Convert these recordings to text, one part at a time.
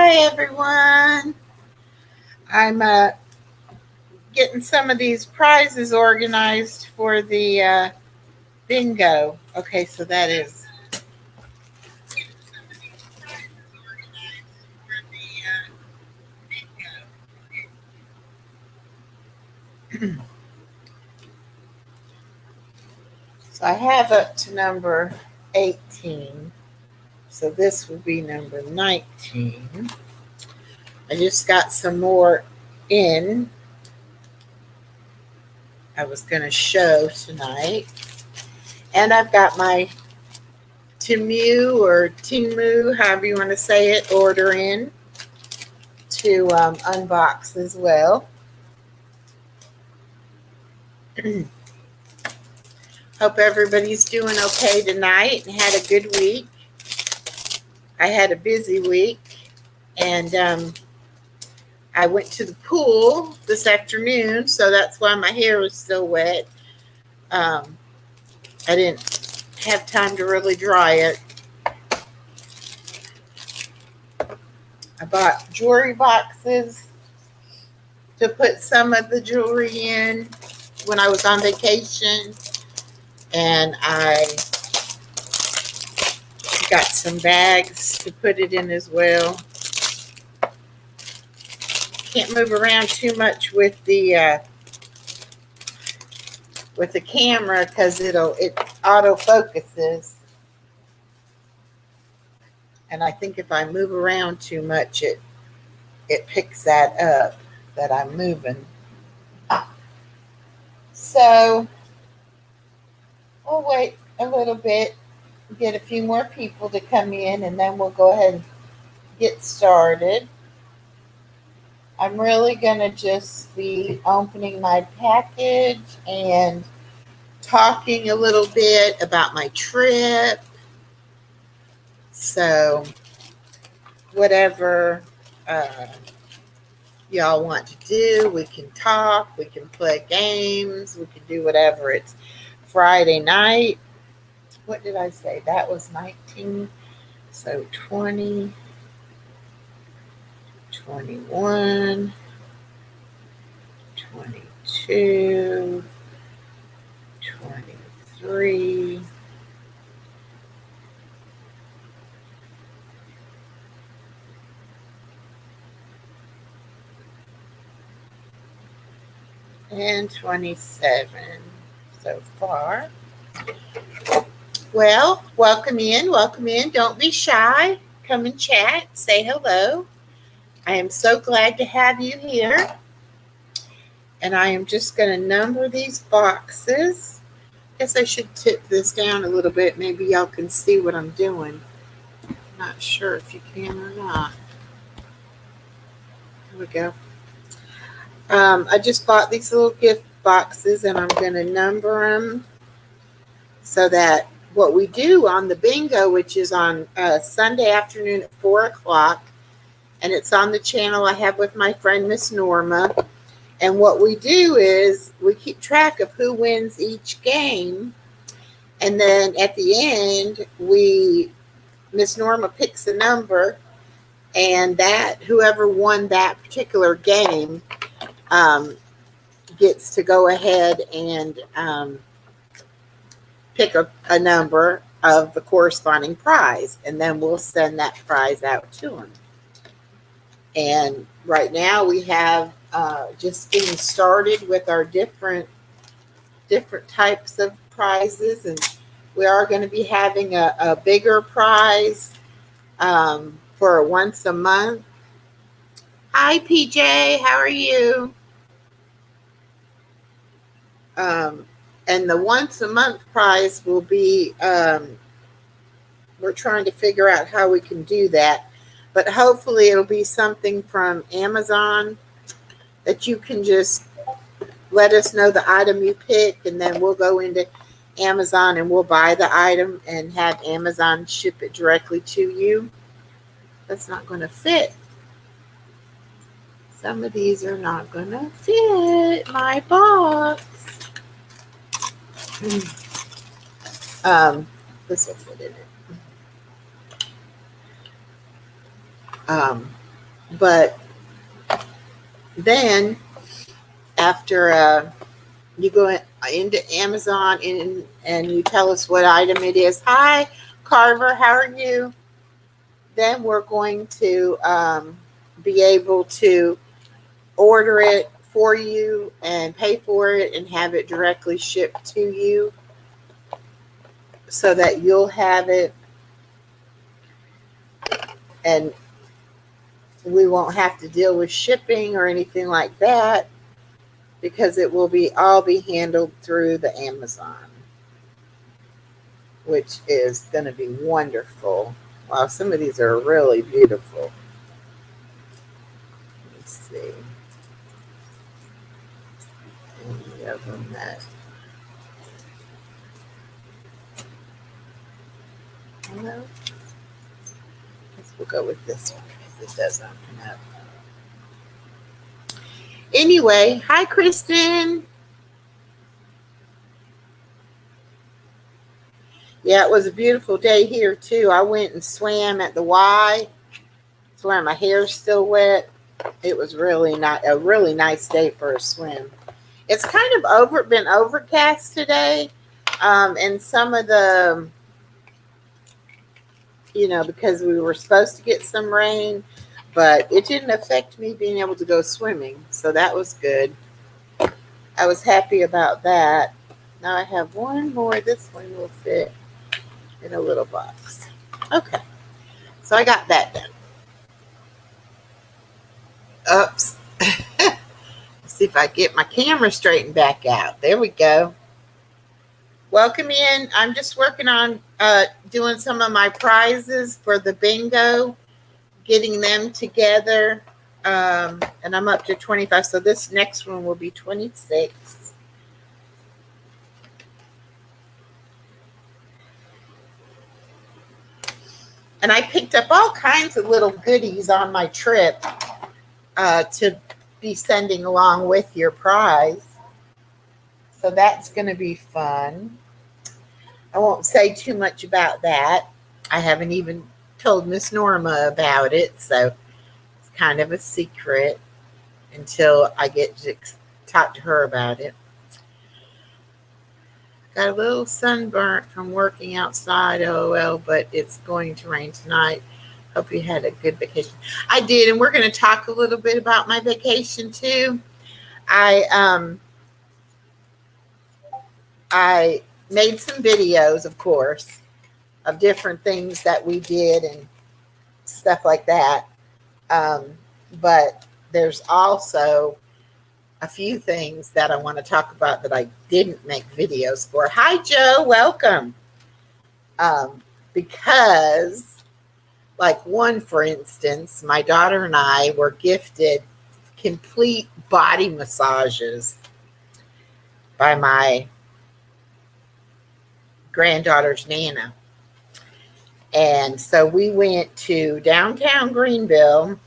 Hi, everyone. I'm getting some of these prizes organized for the bingo. Okay, so that is. So I have up to number 18. So this will be number 19. I just got some more in. I was going to show tonight. And I've got my TEMU or TEMU, however you want to say it, order in to unbox as well. Hope everybody's doing okay tonight and had a good week. I had a busy week, and I went to the pool this afternoon, so that's why my hair was still wet. I didn't have time to really dry it. I bought jewelry boxes to put some of the jewelry in when I was on vacation, and I got some bags to put it in as well. Can't move around too much with the camera because it auto focuses, and I think if I move around too much, it picks that up that I'm moving. So we'll wait a little bit, get a few more people to come in, and then we'll go ahead and get started. I'm really gonna just be opening my package and talking a little bit about my trip. So whatever y'all want to do, we can talk, we can play games, we can do whatever. It's Friday night. What did I say? That was 19. So 20, 21, 22, 23, and 27 so far. Well, welcome in, welcome in. Don't be shy. Come and chat, say hello. I am so glad to have you here. And I am just going to number these boxes. Guess I should tip this down a little bit. Maybe y'all can see what I'm doing. Not sure if you can or not. Here we go. I just bought these little gift boxes, and I'm going to number them so that what we do on the bingo, which is on Sunday afternoon at 4 o'clock, and it's on the channel I have with my friend Miss Norma. And what we do is we keep track of who wins each game, and then at the end, Miss Norma picks a number, and that whoever won that particular game gets to go ahead and pick a number of the corresponding prize, and then we'll send that prize out to them. And right now we have just getting started with our different types of prizes, and we are going to be having a bigger prize for once a month. Hi, PJ, how are you? And the once a month prize will be, we're trying to figure out how we can do that, but hopefully it'll be something from Amazon that you can just let us know the item you pick, and then we'll go into Amazon and we'll buy the item and have Amazon ship it directly to you. That's not going to fit. Some of these are not going to fit my box. This will fit in it. But then after you go into Amazon and you tell us what item it is. Hi, Carver, how are you? Then we're going to be able to order it for you and pay for it and have it directly shipped to you so that you'll have it and we won't have to deal with shipping or anything like that because it will all be handled through the Amazon, which is going to be wonderful. Wow, some of these are really beautiful. Let's see. Any of them that. Well, guess we'll go with this one because it does open up. Anyway, hi, Kristen. Yeah, it was a beautiful day here, too. I went and swam at the Y. That's why my hair's still wet. It was really not a really nice day for a swim. It's kind of been overcast today. And some of the, because we were supposed to get some rain, but it didn't affect me being able to go swimming. So that was good. I was happy about that. Now I have one more. This one will fit in a little box. Okay. So I got that done. Oops. Let's see if I get my camera straightened back out. There we go. Welcome in. I'm just working on doing some of my prizes for the bingo, getting them together. And I'm up to 25. So this next one will be 26. And I picked up all kinds of little goodies on my trip to be sending along with your prize. So that's going to be fun. I won't say too much about that. I haven't even told Miss Norma about it, so it's kind of a secret until I get to talk to her about it. Got a little sunburnt from working outside, LOL, but it's going to rain tonight. Hope you had a good vacation. I did, and we're going to talk a little bit about my vacation too. I made some videos, of course, of different things that we did and stuff like that. But there's also a few things that I want to talk about that I didn't make videos for. Hi, Joe. Welcome. Because, like one, for instance, my daughter and I were gifted complete body massages by my granddaughter's Nana. And so we went to downtown Greenville.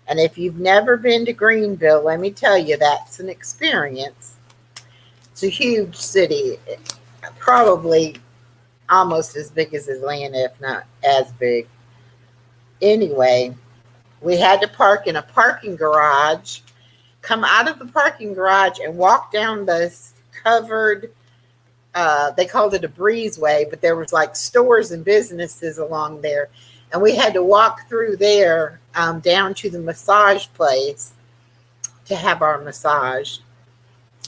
And if you've never been to Greenville, let me tell you, that's an experience. It's a huge city, probably almost as big as Atlanta, if not as big. Anyway, we had to park in a parking garage, come out of the parking garage and walk down this covered, they called it a breezeway, but there was like stores and businesses along there. And we had to walk through there down to the massage place to have our massage.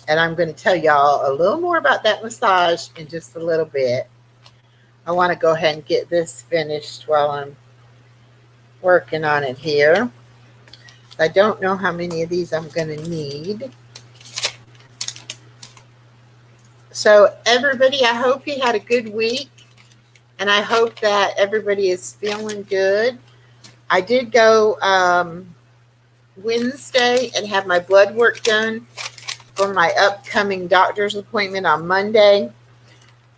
And I'm going to tell y'all a little more about that massage in just a little bit. I want to go ahead and get this finished while I'm working on it here. I don't know how many of these I'm going to need. So everybody, I hope you had a good week. And I hope that everybody is feeling good. I did go Wednesday and have my blood work done for my upcoming doctor's appointment on Monday.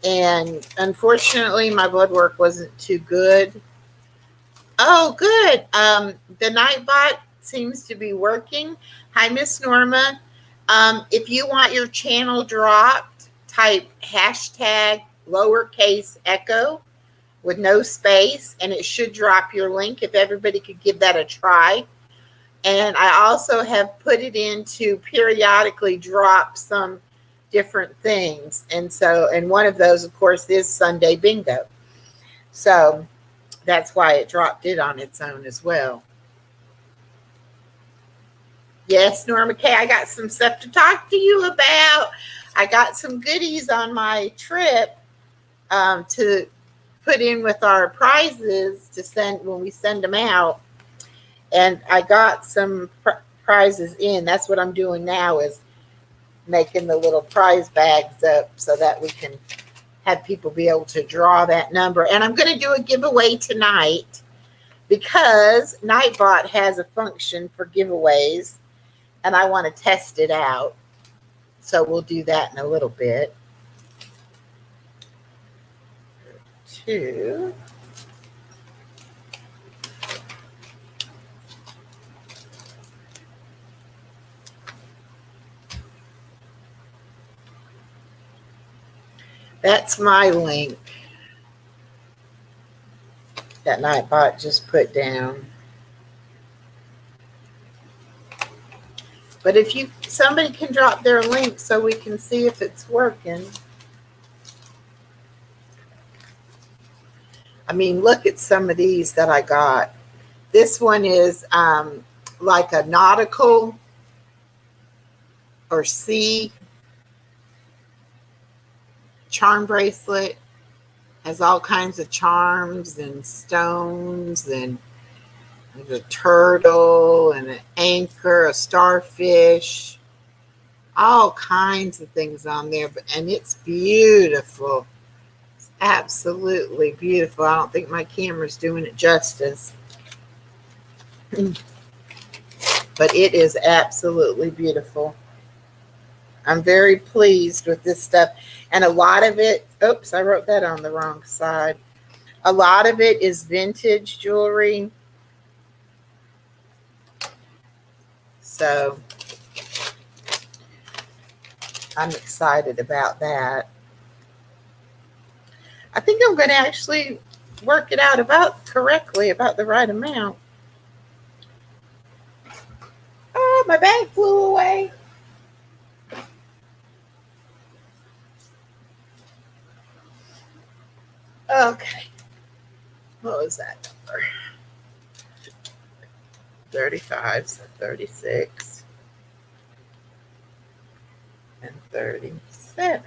And unfortunately, my blood work wasn't too good. Oh, good. The Nightbot seems to be working. Hi, Miss Norma. If you want your channel dropped, type hashtag lowercase echo with no space, and it should drop your link if everybody could give that a try. And I also have put it in to periodically drop some different things. And one of those, of course, is Sunday Bingo. So that's why it dropped it on its own as well. Yes, Norma Kay, I got some stuff to talk to you about. I got some goodies on my trip to put in with our prizes to send when we send them out. And I got some prizes in. That's what I'm doing now, is making the little prize bags up so that we can have people be able to draw that number. And I'm going to do a giveaway tonight because Nightbot has a function for giveaways and I want to test it out. So we'll do that in a little bit. Two. That's my link that Nightbot just put down. But if somebody can drop their link so we can see if it's working. I mean, look at some of these that I got. This one is like a nautical or sea charm bracelet. Has all kinds of charms and stones, and there's a turtle and an anchor, a starfish, all kinds of things on there. And it's beautiful. It's absolutely beautiful. I don't think my camera's doing it justice. But it is absolutely beautiful. I'm very pleased with this stuff. And a lot of it, oops, I wrote that on the wrong side. A lot of it is vintage jewelry. So I'm excited about that. I think I'm going to actually work it out correctly, about the right amount. Oh, my bag flew away. Okay. What was that number? 35, so 36, and 37.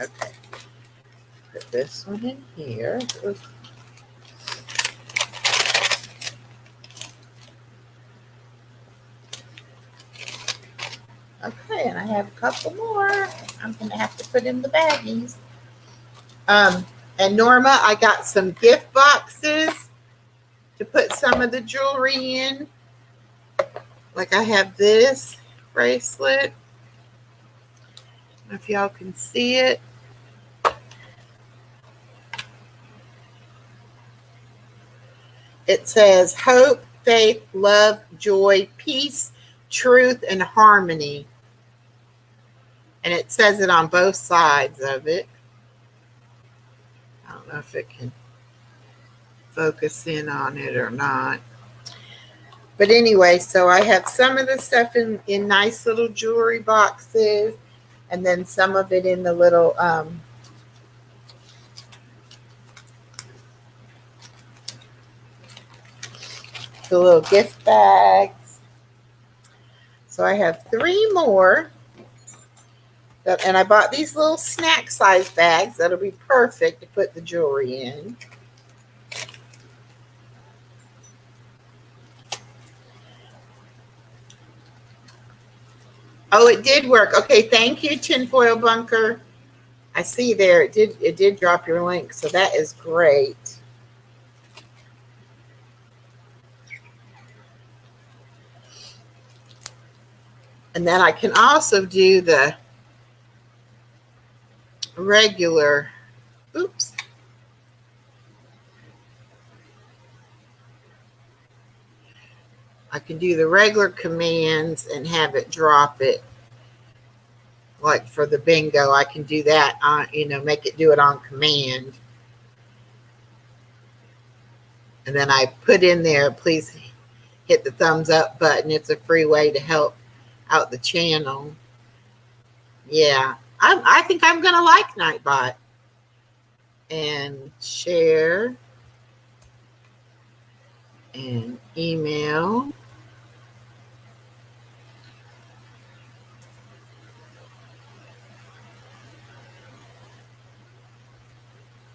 Okay. Put this one in here. Okay, and I have a couple more. I'm going to have to put in the baggies. And Norma, I got some gift boxes to put some of the jewelry in. Like I have this bracelet. I don't know if y'all can see it. It says hope, faith, love, joy, peace, truth, and harmony. And it says it on both sides of it. I don't know if it can focus in on it or not. But anyway, so I have some of the stuff in nice little jewelry boxes, and then some of it in the little gift bags. So I have 3 more. And I bought these little snack size bags that'll be perfect to put the jewelry in. Oh, it did work. Okay, thank you, Tinfoil Bunker. I see there it did drop your link, so that is great. And then I can also do the regular, oops. I can do the regular commands and have it drop it. Like for the bingo, I can do that on, make it do it on command. And then I put in there, please hit the thumbs up button. It's a free way to help out the channel. Yeah, I think I'm going to like Nightbot. And share and email.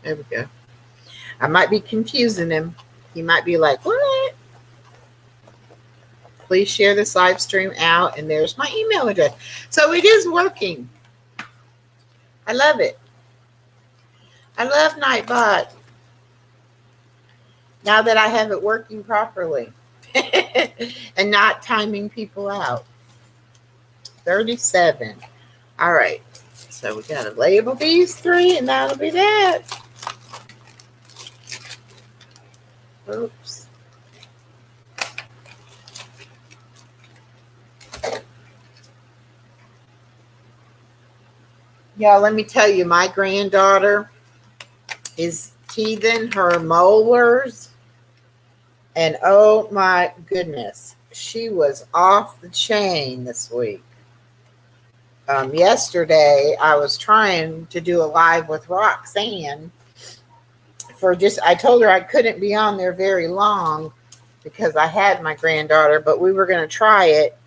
There we go. I might be confusing him. He might be like, what? Please share this live stream out. And there's my email address. So it is working. I love it. I love Nightbot. Now that I have it working properly and not timing people out. 37. All right. So we got to label these 3 and that'll be that. Oops. Y'all, let me tell you, my granddaughter is teething her molars. And oh my goodness, she was off the chain this week. Yesterday, I was trying to do a live with Roxanne I told her I couldn't be on there very long because I had my granddaughter, but we were going to try it.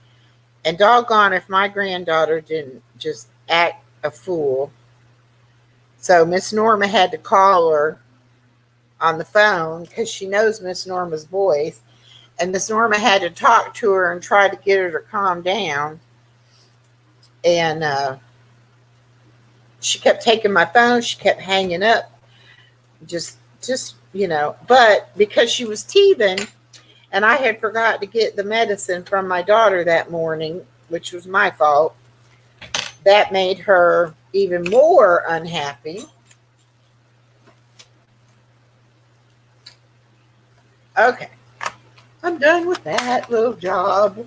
And doggone if my granddaughter didn't just act a fool. So Miss Norma had to call her on the phone because she knows Miss Norma's voice. And Miss Norma had to talk to her and try to get her to calm down. And she kept taking my phone. She kept hanging up. Just, but because she was teething and I had forgot to get the medicine from my daughter that morning, which was my fault, that made her even more unhappy. Okay. I'm done with that little job.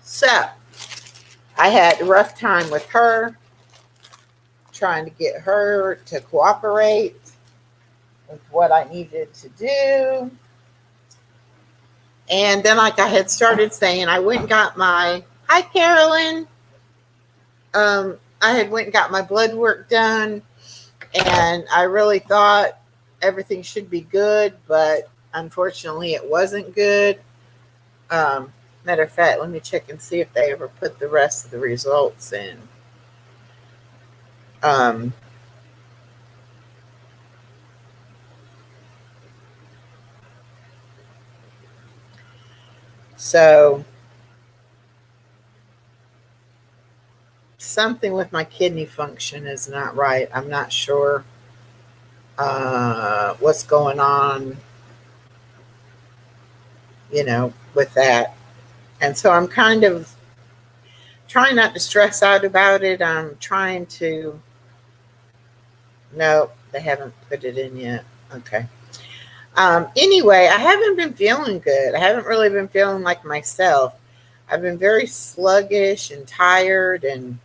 So, I had a rough time with her, trying to get her to cooperate with what I needed to do. And then, like I had started saying, I went and got hi Carolyn. I had went and got my blood work done, and I really thought everything should be good, but unfortunately it wasn't good. Matter of fact, let me check and see if they ever put the rest of the results in. So something with my kidney function is not right. I'm not sure what's going on, with that. And so I'm kind of trying not to stress out about it. I'm trying to, no, they haven't put it in yet. Okay. Anyway, I haven't been feeling good. I haven't really been feeling like myself. I've been very sluggish and tired and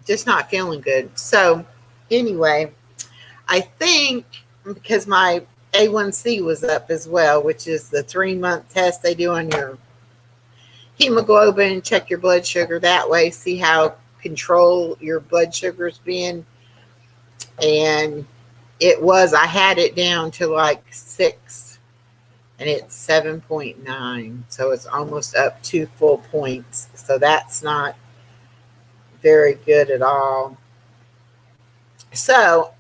just not feeling good. So anyway, I think because my A1C was up as well, which is the 3-month test they do on your hemoglobin, check your blood sugar that way, see how control your blood sugar's being. And I had it down to like 6 and it's 7.9. So it's almost up 2 full points. So that's not very good at all. So,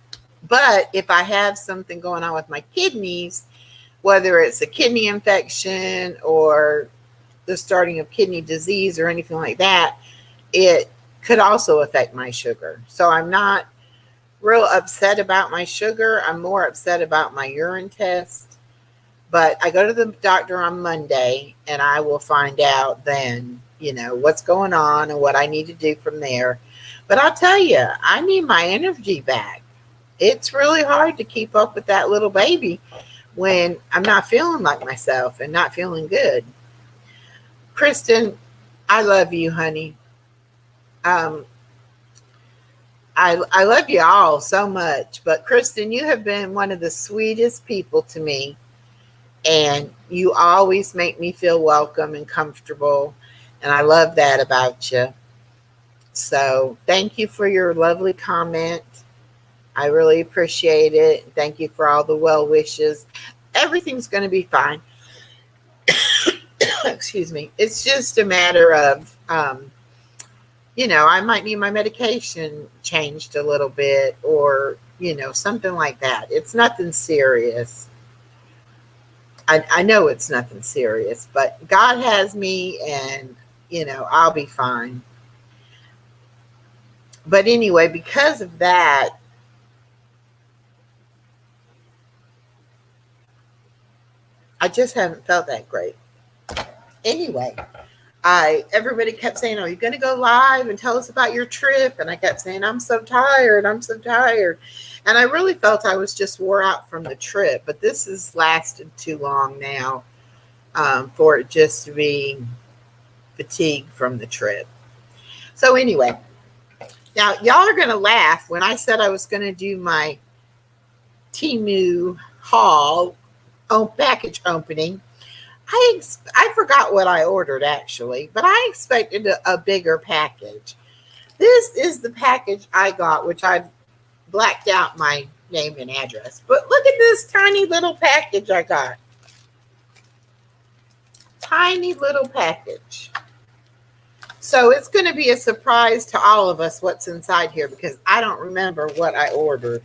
but if I have something going on with my kidneys, whether it's a kidney infection or the starting of kidney disease or anything like that, it could also affect my sugar. So I'm not real upset about my sugar. I'm more upset about my urine test. But I go to the doctor on Monday and I will find out then, what's going on and what I need to do from there. But I'll tell you, I need my energy back. It's really hard to keep up with that little baby when I'm not feeling like myself and not feeling good. Kristen, I love you, honey. I love you all so much, but Kristen, you have been one of the sweetest people to me, and you always make me feel welcome and comfortable, and I love that about you. So thank you for your lovely comment. I really appreciate it. Thank you for all the well wishes. Everything's going to be fine. Excuse me. It's just a matter of, I might need my medication changed a little bit, or, something like that. It's nothing serious. I know it's nothing serious, but God has me, and, I'll be fine. But anyway, because of that, I just haven't felt that great. Anyway, everybody kept saying, "Are you going to go live and tell us about your trip?" And I kept saying, "I'm so tired. I'm so tired." And I really felt I was just wore out from the trip. But this has lasted too long now for it just to be fatigued from the trip. So anyway, now y'all are going to laugh when I said I was going to do my TEMU haul package opening. I forgot what I ordered actually, but I expected a bigger package. This is the package I got, which I blacked out my name and address. But look at this tiny little package I got. Tiny little package. So it's going to be a surprise to all of us what's inside here, because I don't remember what I ordered.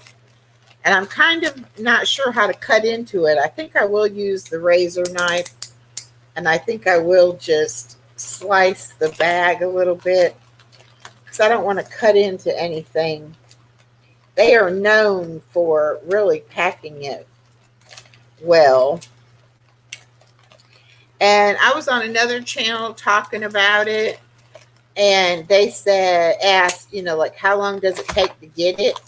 And I'm kind of not sure how to cut into it. I think I will use the razor knife. And I think I will just slice the bag a little bit, because I don't want to cut into anything. They are known for really packing it well. And I was on another channel talking about it, and they asked, like, how long does it take to get it?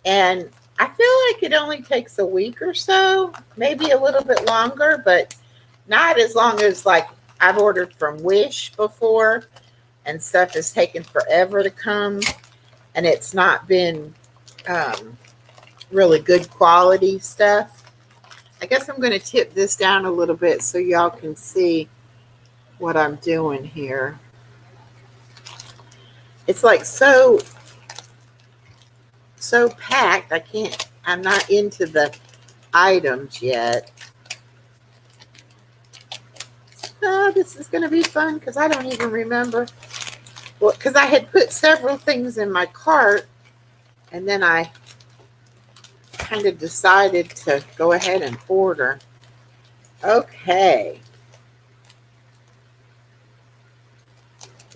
And I feel like it only takes a week or so, maybe a little bit longer, but not as long as, like, I've ordered from Wish before, and stuff has taken forever to come, and it's not been really good quality stuff. I guess I'm going to tip this down a little bit so y'all can see what I'm doing here. It's like so packed. I'm not into the items yet. Oh, this is going to be fun, because I don't even remember. Well, because I had put several things in my cart, and then I kind of decided to go ahead and order. Okay.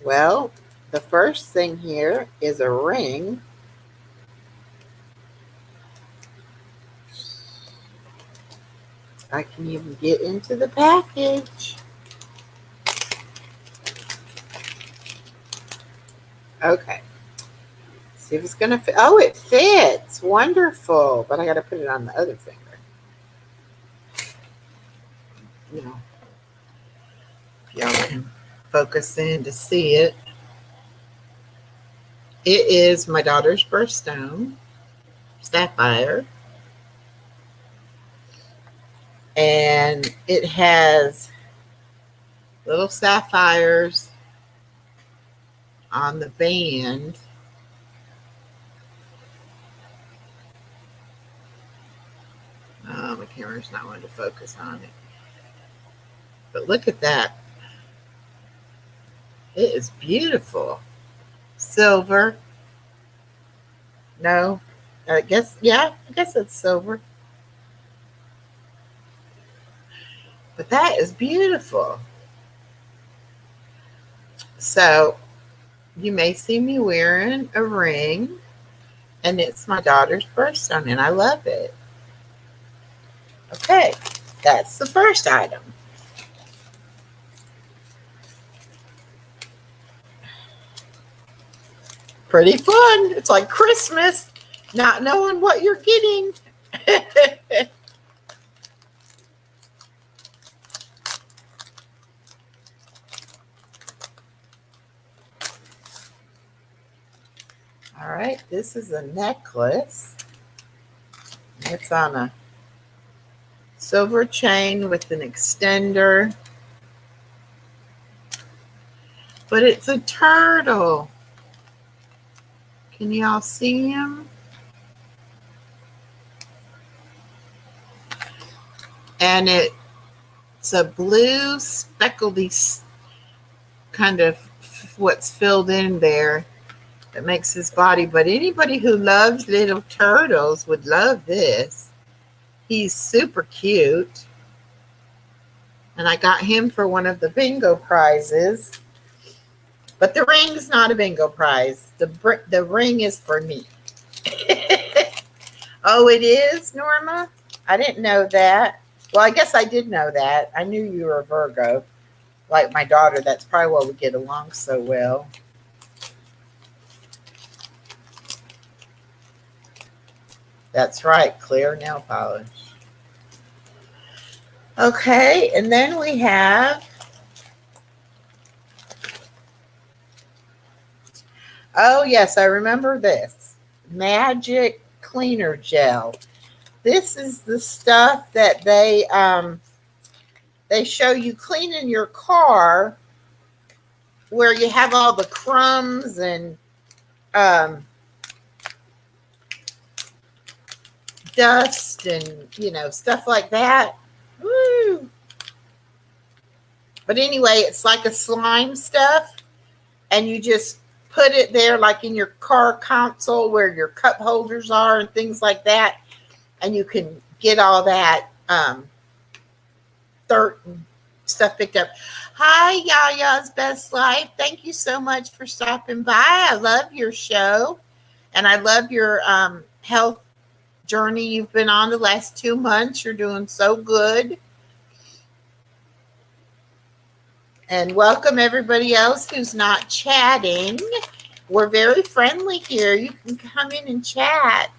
Well, the first thing here is a ring. I can even get into the package. Okay. See if it's going to fit. Oh, it fits. Wonderful. But I got to put it on the other finger. If y'all can focus in to see it. It is my daughter's birthstone, sapphire. And it has little sapphires on the band. Oh, my camera's not wanting to focus on it. But look at that. It is beautiful. Silver. No, I guess it's silver. But that is beautiful. So you may see me wearing a ring, and it's my daughter's birthstone, and I love it. Okay, that's the first item. Pretty fun. It's like Christmas, not knowing what you're getting. All right, this is a necklace. It's on a silver chain with an extender. But it's a turtle. Can y'all see him? And it's a blue speckledy kind of what's filled in there that makes his body. But anybody who loves little turtles would love this. He's super cute. And I got him for one of the bingo prizes. But the ring's not a bingo prize. The ring is for me. Oh, it is, Norma? I didn't know that. Well, I guess I did know that. I knew you were a Virgo. Like my daughter, that's probably why we get along so well. That's right, clear nail polish. Okay, and then we have, oh yes, I remember this. Magic Cleaner Gel. This is the stuff that they show you cleaning your car, where you have all the crumbs and dust and stuff like that. Woo! But anyway, it's like a slime stuff, and you just put it there like in your car console where your cup holders are and things like that, and you can get all that dirt and stuff picked up. Hi, Yaya's Best Life. Thank you so much for stopping by. I love your show, and I love your health journey you've been on the last 2 months. You're doing so good. And welcome everybody else who's not chatting. We're very friendly here. You can come in and chat.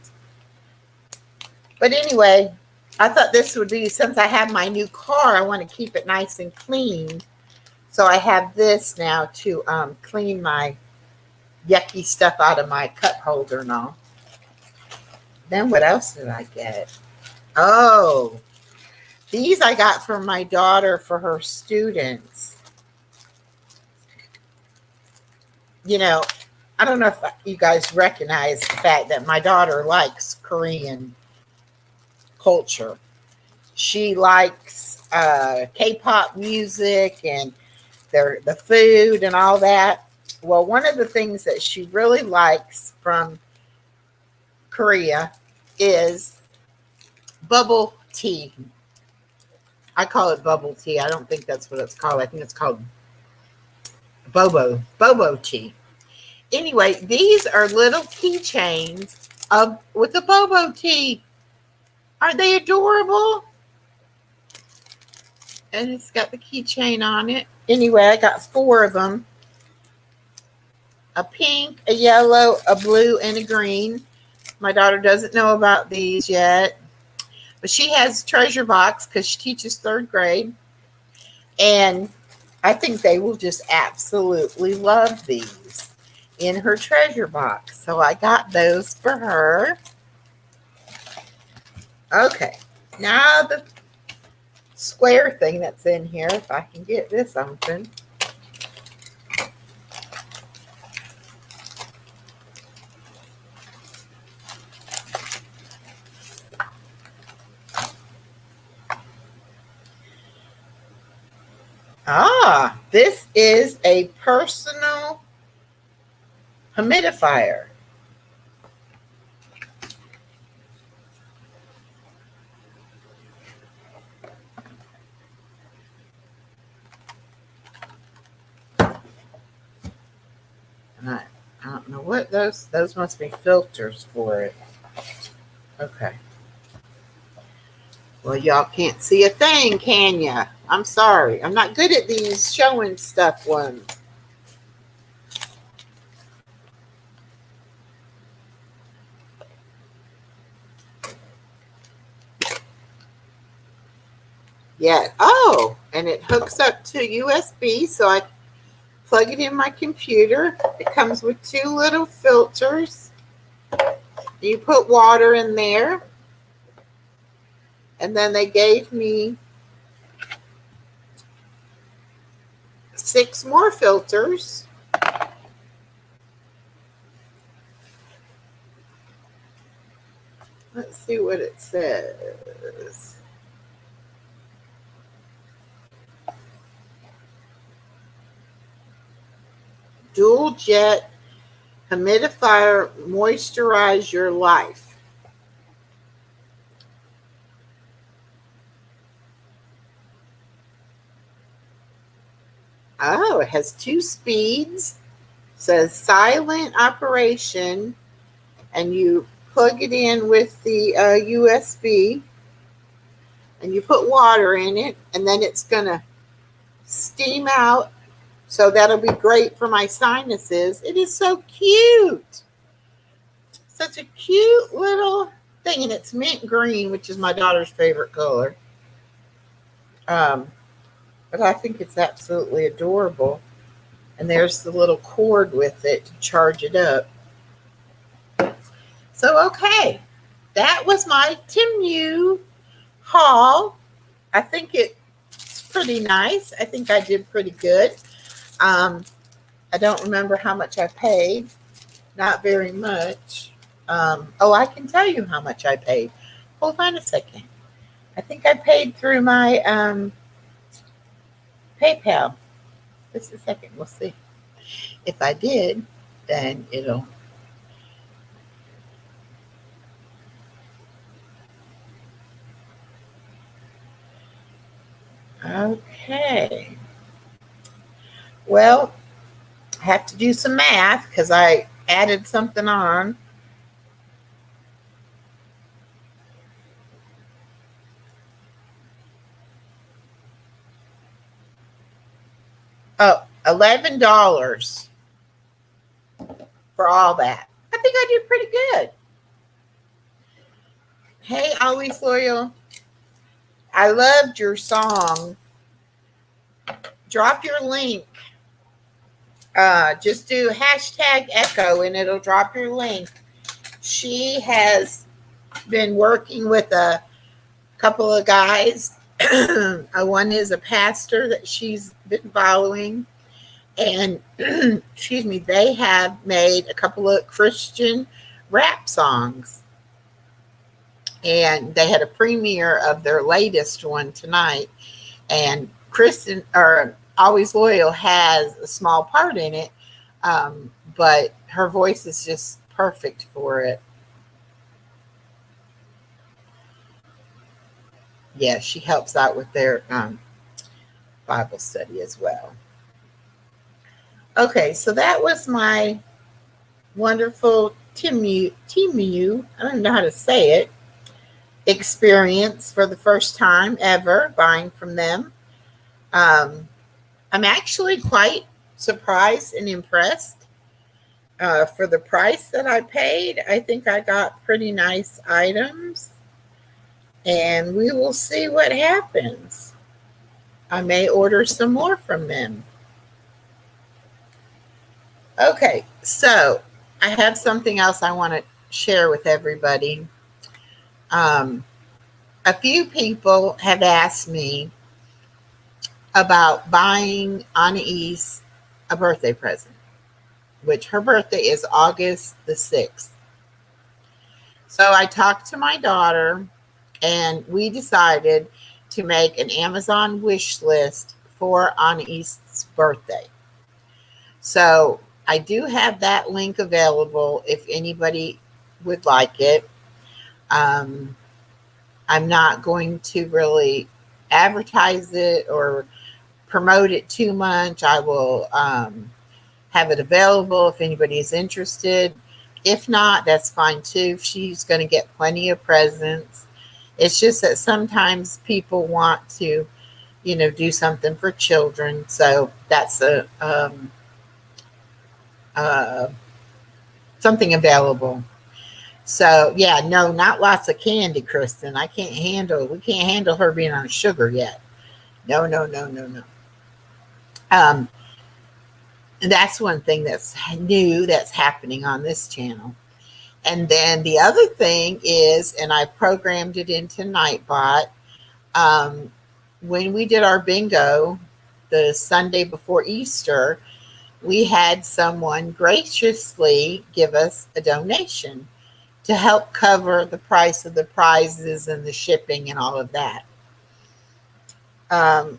But anyway, I thought this would be, since I have my new car, I want to keep it nice and clean. So I have this now to clean my yucky stuff out of my cup holder and all. Then what else did I get? Oh, these I got from my daughter for her students. I don't know if you guys recognize the fact that my daughter likes Korean culture. She likes K-pop music and the food and all that. Well, one of the things that she really likes from Korea is bubble tea. I call it bubble tea. I don't think that's what it's called. I think it's called bobo tea. Anyway, these are little keychains with the bobo tea. Aren't they adorable? And it's got the keychain on it. Anyway, I got 4 of them. A pink, a yellow, a blue, and a green. My daughter doesn't know about these yet. But she has a treasure box because she teaches 3rd grade. And I think they will just absolutely love these in her treasure box. So I got those for her. Okay, now the square thing that's in here, if I can get this open. Ah, this is a personal humidifier. And I don't know what those must be filters for it. Okay. Well, y'all can't see a thing, can ya? I'm sorry. I'm not good at these showing stuff ones. Yeah. Oh, and it hooks up to USB, so I plug it in my computer. It comes with 2 little filters. You put water in there. And then they gave me 6 more filters. Let's see what it says. Dual jet humidifier, moisturize your life. Oh, it has 2 speeds. It says silent operation, and you plug it in with the USB, and you put water in it, and then it's going to steam out. So that'll be great for my sinuses. It is so cute. Such a cute little thing, and it's mint green, which is my daughter's favorite color. But I think it's absolutely adorable. And there's the little cord with it to charge it up. So, okay, that was my TEMU haul. I think it's pretty nice. I think I did pretty good. I don't remember how much I paid. Not very much. I can tell you how much I paid. Hold on a second. I think I paid through my PayPal. Just a second. We'll see. If I did, then it'll. Okay. Well, I have to do some math because I added something on. Oh, $11 for all that. I think I did pretty good. Hey, Always Loyal. I loved your song. Drop your link. Just do #echo and it'll drop your link. She has been working with a couple of guys. One is a pastor that she's been following. And, excuse me, they have made a couple of Christian rap songs. And they had a premiere of their latest one tonight. And Kristen, or Always Loyal, has a small part in it. But her voice is just perfect for it. Yeah, she helps out with their Bible study as well. Okay, so that was my wonderful TEMU, I don't know how to say it, experience for the first time ever buying from them. I'm actually quite surprised and impressed. For the price that I paid, I think I got pretty nice items. And we will see what happens. I may order some more from them. Okay, so I have something else I want to share with everybody. A few people have asked me about buying Anais a birthday present, which her birthday is August the 6th. So I talked to my daughter, and we decided to make an Amazon wish list for Anais' birthday. So I do have that link available if anybody would like it. I'm not going to really advertise it or promote it too much. I will have it available if anybody is interested. If not, that's fine too. She's going to get plenty of presents. It's just that sometimes people want to, do something for children. So that's something available. So yeah, no, not lots of candy, Kristen. We can't handle her being on sugar yet. No. And that's one thing that's new that's happening on this channel. And then the other thing is, and I programmed it into Nightbot, um, when we did our bingo the Sunday before Easter, we had someone graciously give us a donation to help cover the price of the prizes and the shipping and all of that,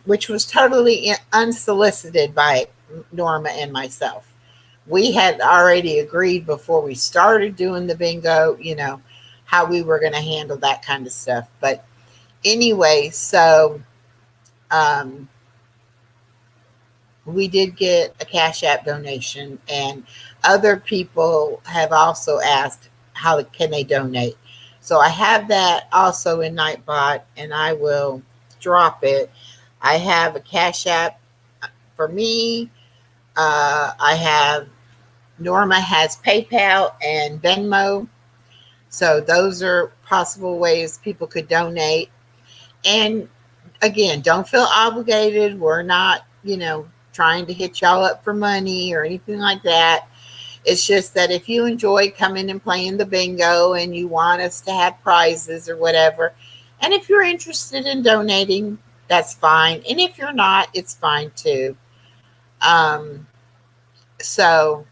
which was totally unsolicited by Norma and myself. We had already agreed before we started doing the bingo, how we were going to handle that kind of stuff. But anyway, so um, we did get a Cash App donation, and other people have also asked how can they donate. So I have that also in Nightbot, and I will drop it. I have a Cash App for me. I have Norma has PayPal and Venmo. So those are possible ways people could donate. And again, don't feel obligated. We're not, trying to hit y'all up for money or anything like that. It's just that if you enjoy coming and playing the bingo and you want us to have prizes or whatever, and if you're interested in donating, that's fine. And if you're not, it's fine too. So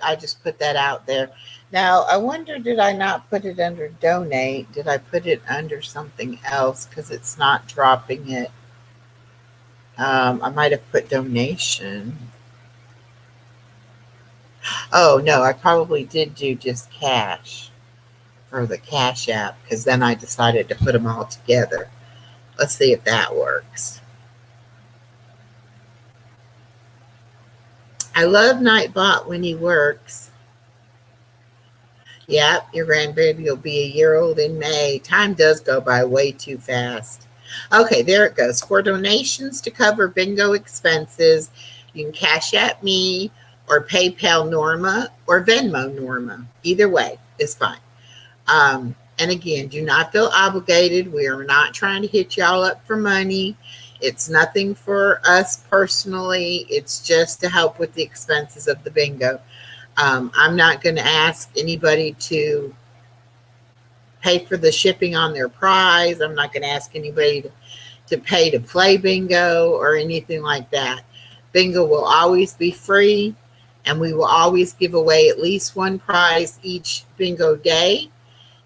I just put that out there. Now, I wonder, did I not put it under donate? Did I put it under something else? Because it's not dropping it. I might have put donation. Oh, no, I probably did do just cash for the Cash App, because then I decided to put them all together. Let's see if that works. I love Nightbot when he works. Yep, your grandbaby will be a year old in May. Time does go by way too fast. Okay, there it goes. For donations to cover bingo expenses, you can Cash App me or PayPal Norma or Venmo Norma. Either way is fine. And again, do not feel obligated. We are not trying to hit y'all up for money. It's nothing for us personally. It's just to help with the expenses of the bingo. I'm not going to ask anybody to pay for the shipping on their prize. I'm not going to ask anybody to pay to play bingo or anything like that. Bingo will always be free, and we will always give away at least one prize each bingo day,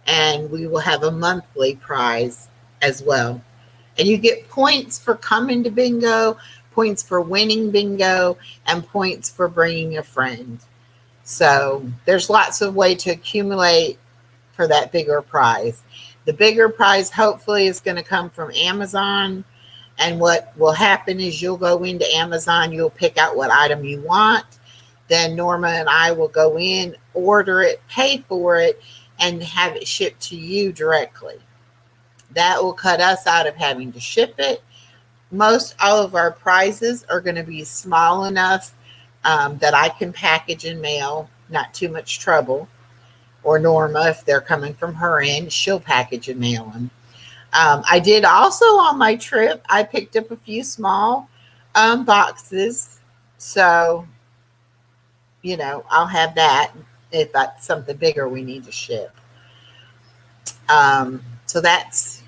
and we will have a monthly prize as well. And you get points for coming to bingo, points for winning bingo, and points for bringing a friend. So there's lots of way to accumulate for that bigger prize. The bigger prize hopefully is going to come from Amazon. And what will happen is you'll go into Amazon, you'll pick out what item you want. Then Norma and I will go in, order it, pay for it, and have it shipped to you directly. That will cut us out of having to ship it. Most all of our prizes are going to be small enough that I can package and mail, not too much trouble. Or Norma, if they're coming from her end, she'll package and mail them. I did also on my trip, I picked up a few small boxes. So, I'll have that if that's something bigger we need to ship. So that's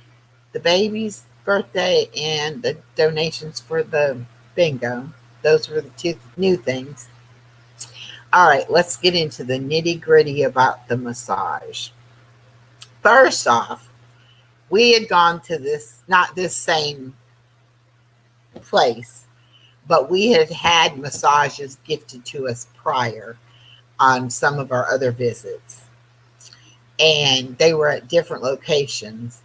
the baby's birthday and the donations for the bingo. Those were the two new things. All right, let's get into the nitty-gritty about the massage. First off, we had gone to not this same place, but we had had massages gifted to us prior on some of our other visits. And they were at different locations.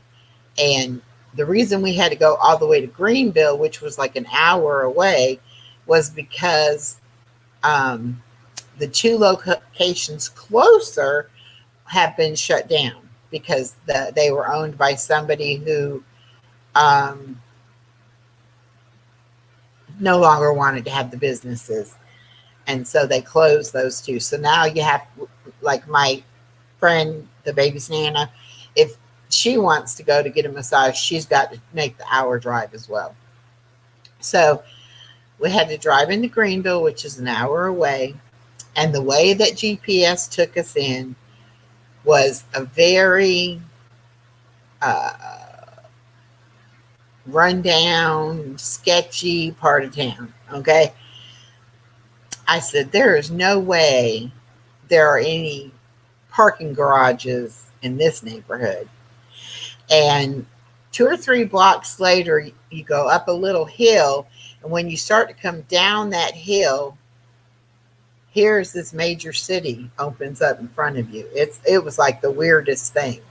And the reason we had to go all the way to Greenville, which was like an hour away, was because the two locations closer have been shut down because they were owned by somebody who no longer wanted to have the businesses. And so they closed those two. So now you have, like my friend, the baby's Nana, if she wants to go to get a massage, she's got to make the hour drive as well. So We had to drive into Greenville, which is an hour away. And the way that GPS took us in was a very uh, rundown, sketchy part of town. Okay. I said, there is no way there are any parking garages in this neighborhood. And 2 or 3 blocks later, you go up a little hill. And when you start to come down that hill, here's this major city opens up in front of you. It was like the weirdest thing.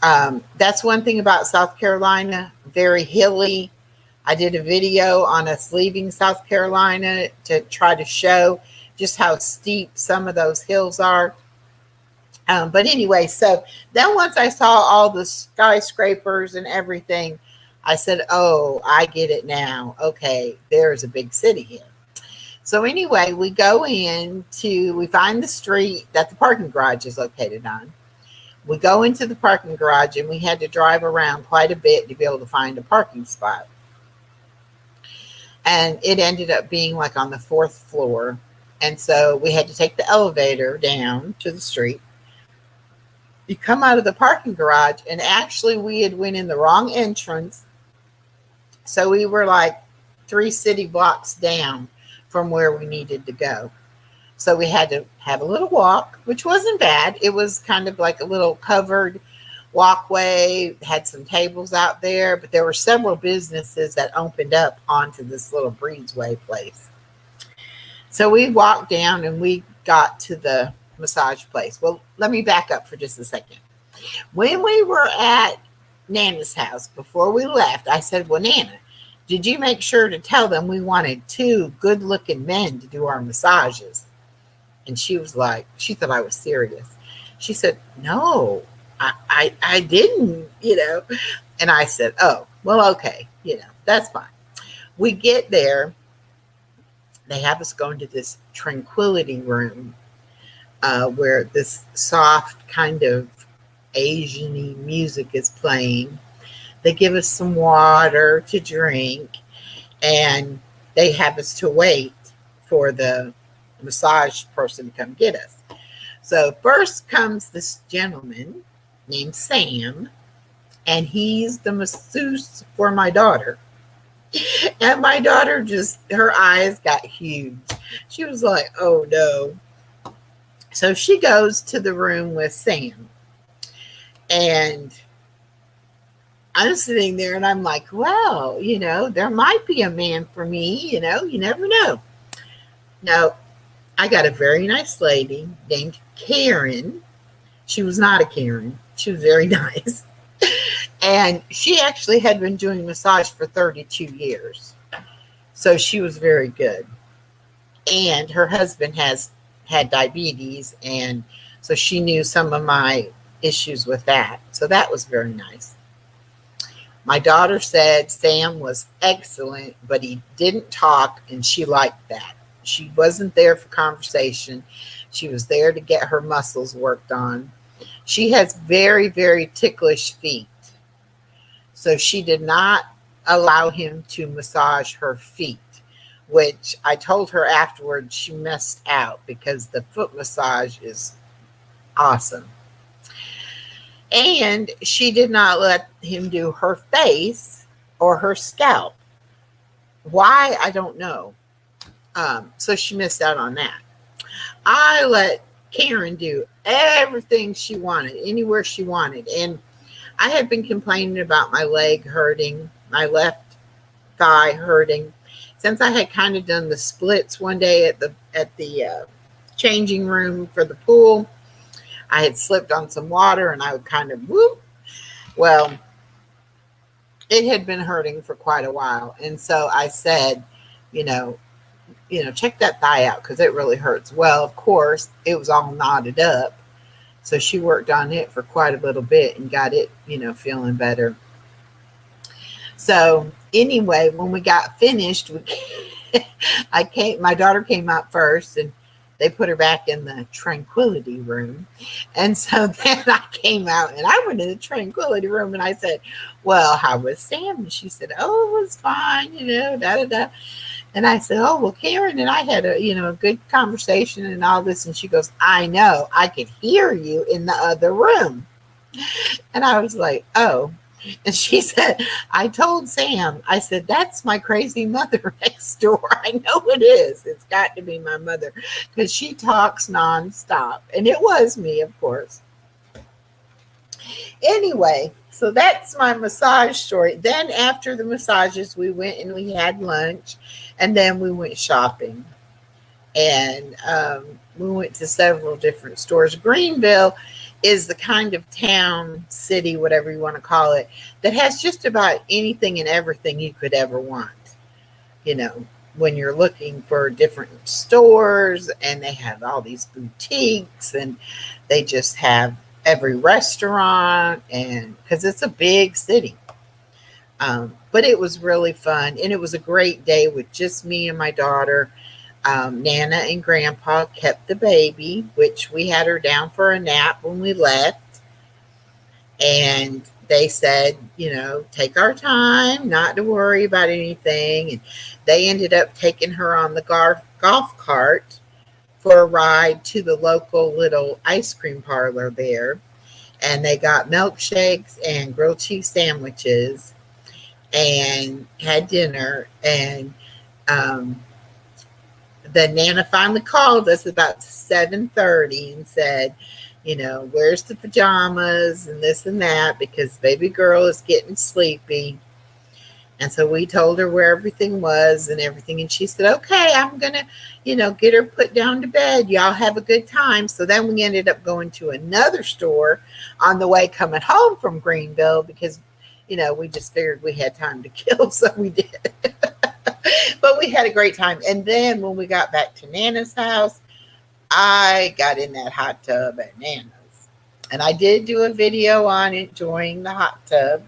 That's one thing about South Carolina, very hilly. I did a video on us leaving South Carolina to try to show just how steep some of those hills are. But anyway, so then once I saw all the skyscrapers and everything, I said, oh, I get it now. Okay, there's a big city here. So anyway, we we find the street that the parking garage is located on. We go into the parking garage, and we had to drive around quite a bit to be able to find a parking spot. And it ended up being like on the 4th floor. And so we had to take the elevator down to the street. You come out of the parking garage, and actually we had went in the wrong entrance. So we were like 3 city blocks down from where we needed to go. So we had to have a little walk, which wasn't bad. It was kind of like a little covered walkway, had some tables out there, but there were several businesses that opened up onto this little breezeway place. So we walked down and we got to the massage place. Well, let me back up for just a second. When we were at Nana's house, before we left, I said, well, Nana, did you make sure to tell them we wanted 2 good-looking men to do our massages? And she was like, she thought I was serious. She said, no, I didn't, And I said, oh, well, okay, that's fine. We get there. They have us go into this tranquility room where this soft kind of Asian-y music is playing. They give us some water to drink, and they have us to wait for the massage person to come get us. So first comes this gentleman named Sam, and he's the masseuse for my daughter. And my daughter her eyes got huge. She was like, oh no. So she goes to the room with Sam. And I'm sitting there and I'm like, well, there might be a man for me, you never know. No, I got a very nice lady named Karen. She was not a Karen. She was very nice. And she actually had been doing massage for 32 years. So she was very good. And her husband had diabetes. And so she knew some of my issues with that. So that was very nice. My daughter said Sam was excellent, but he didn't talk, and she liked that. She wasn't there for conversation. She was there to get her muscles worked on. She has very, very ticklish feet. So she did not allow him to massage her feet, which I told her afterwards she missed out because the foot massage is awesome. And she did not let him do her face or her scalp. Why? I don't know. So she missed out on that. I let Karen do everything she wanted, anywhere she wanted. And I had been complaining about my leg hurting, my left thigh hurting, since I had kind of done the splits one day at the changing room for the pool. I had slipped on some water and I would kind of whoop. Well, it had been hurting for quite a while. And so I said, check that thigh out because it really hurts. Well, of course, it was all knotted up. So she worked on it for quite a little bit and got it, feeling better. So anyway, when we got finished, my daughter came out first and they put her back in the tranquility room. And so then I came out and I went in the tranquility room and I said, well, how was Sam? And she said, oh, it was fine, da, da, da. And I said, oh, well, Karen and I had a good conversation and all this. And she goes, I know, I could hear you in the other room. And I was like, oh. And she said, I told Sam, I said, that's my crazy mother next door. I know it is. It's got to be my mother because she talks nonstop. And it was me, of course. Anyway, so that's my massage story. Then after the massages, we went and we had lunch, and then we went shopping. And we went to several different stores. Greenville is the kind of town, city, whatever you want to call it, that has just about anything and everything you could ever want. You know, when you're looking for different stores, and they have all these boutiques, and they just have every restaurant, and because it's a big city. But it was really fun, and it was a great day with just me and my daughter. Nana and Grandpa kept the baby, which we had her down for a nap when we left. And they said, take our time, not to worry about anything. And they ended up taking her on the golf cart for a ride to the local little ice cream parlor there. And they got milkshakes and grilled cheese sandwiches and had dinner. And the Nana finally called us about 7:30 and said, where's the pajamas and this and that, because baby girl is getting sleepy. And so we told her where everything was and everything. And she said, okay, I'm going to, get her put down to bed. Y'all have a good time. So then we ended up going to another store on the way coming home from Greenville because, we just figured we had time to kill. So we did. But we had a great time. And then when we got back to Nana's house, I got in that hot tub at Nana's. And I did do a video on enjoying the hot tub.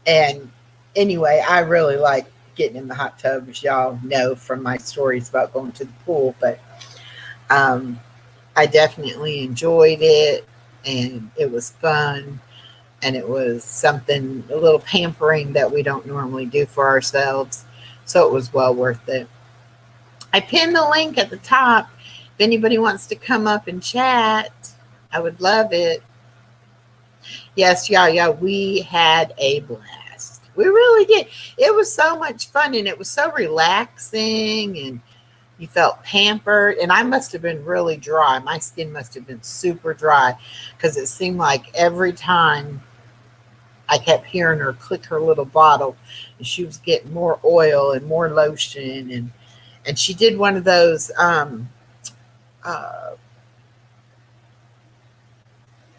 And anyway, I really like getting in the hot tub, as y'all know from my stories about going to the pool. But I definitely enjoyed it, and it was fun. And it was something, a little pampering that we don't normally do for ourselves. So it was well worth it. I pinned the link at the top. If anybody wants to come up and chat, I would love it. Yes, yeah, we had a blast. We really did. It was so much fun, and it was so relaxing, and you felt pampered. And I must have been really dry. My skin must have been super dry because it seemed like every time I kept hearing her click her little bottle, and she was getting more oil and more lotion, and she did one of those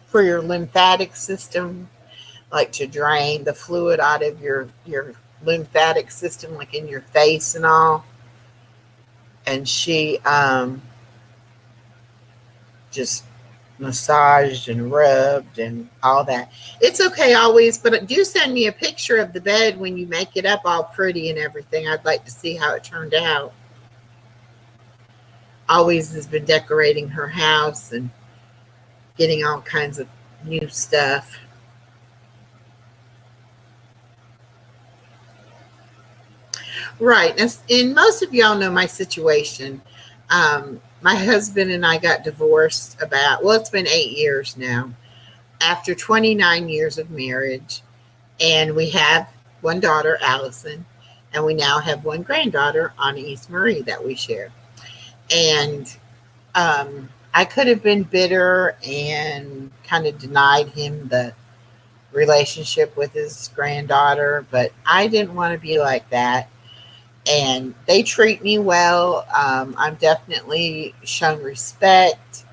for your lymphatic system, like to drain the fluid out of your lymphatic system, like in your face and all. And she just massaged and rubbed and all that. It's okay always, but do send me a picture of the bed when you make it up all pretty and everything. I'd like to see how it turned out. Always has been decorating her house and getting all kinds of new stuff. Right. And most of y'all know my situation. My husband and I got divorced it's been 8 years now, after 29 years of marriage. And we have one daughter, Allison, and we now have one granddaughter, Anais Marie, that we share. And I could have been bitter and kind of denied him the relationship with his granddaughter, but I didn't want to be like that. And they treat me well. I'm definitely shown respect,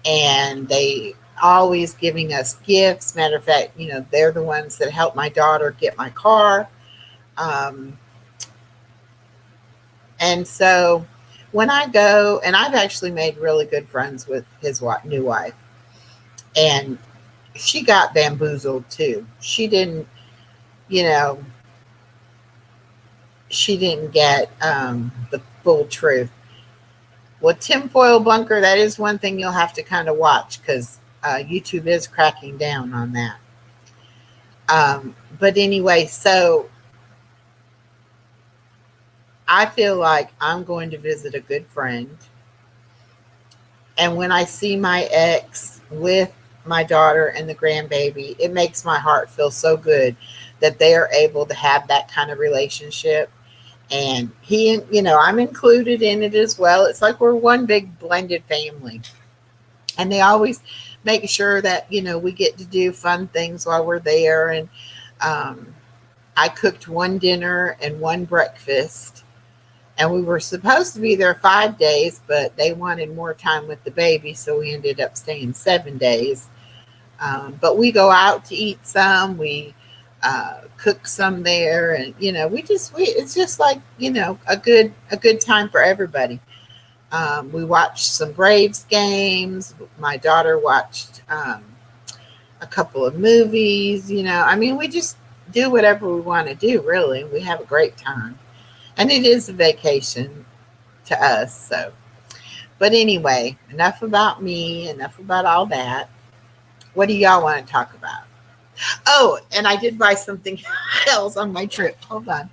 and they always giving us gifts. Matter of fact, they're the ones that helped my daughter get my car. And so when I go, and I've actually made really good friends with his new wife, and she got bamboozled too. She didn't get the full truth. Well, tinfoil bunker, that is one thing you'll have to kind of watch, because YouTube is cracking down on that. But anyway, so I feel like I'm going to visit a good friend. And when I see my ex with my daughter and the grandbaby, it makes my heart feel so good that they are able to have that kind of relationship. And I'm included in it as well. It's like we're one big blended family. And they always make sure that, we get to do fun things while we're there. And um, I cooked one dinner and one breakfast. And we were supposed to be there 5 days, but they wanted more time with the baby, so we ended up staying 7 days. But we go out to eat some. We cook some there, and it's just like a good time for everybody. We watched some Braves games. My daughter watched a couple of movies. We just do whatever we want to do. Really, we have a great time. And it is a vacation to us. So, but anyway, enough about me, enough about all that. What do y'all want to talk about? Oh, and I did buy something else on my trip. Hold on.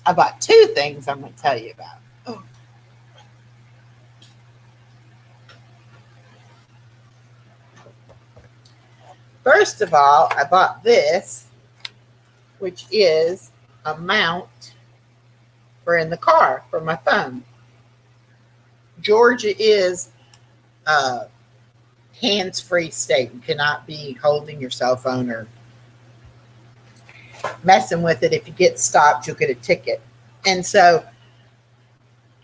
I bought two things I'm going to tell you about. Oh. First of all, I bought this, which is a mount for in the car for my phone. Georgia is a hands-free state. You cannot be holding your cell phone or messing with it. If you get stopped, you'll get a ticket. And so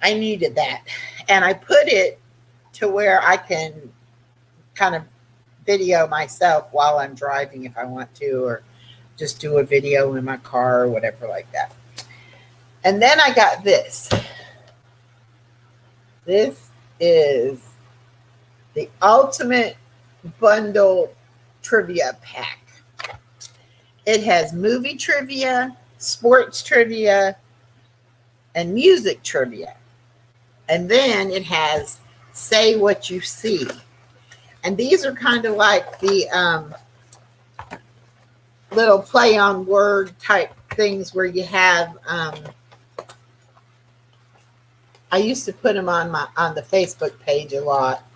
I needed that. And I put it to where I can kind of video myself while I'm driving if I want to, or just do a video in my car or whatever like that. And then I got this. This is the Ultimate Bundle Trivia Pack. It has movie trivia, sports trivia, and music trivia. And then it has Say What You See. And these are kind of like the little play on word type things where you have I used to put them on the Facebook page a lot,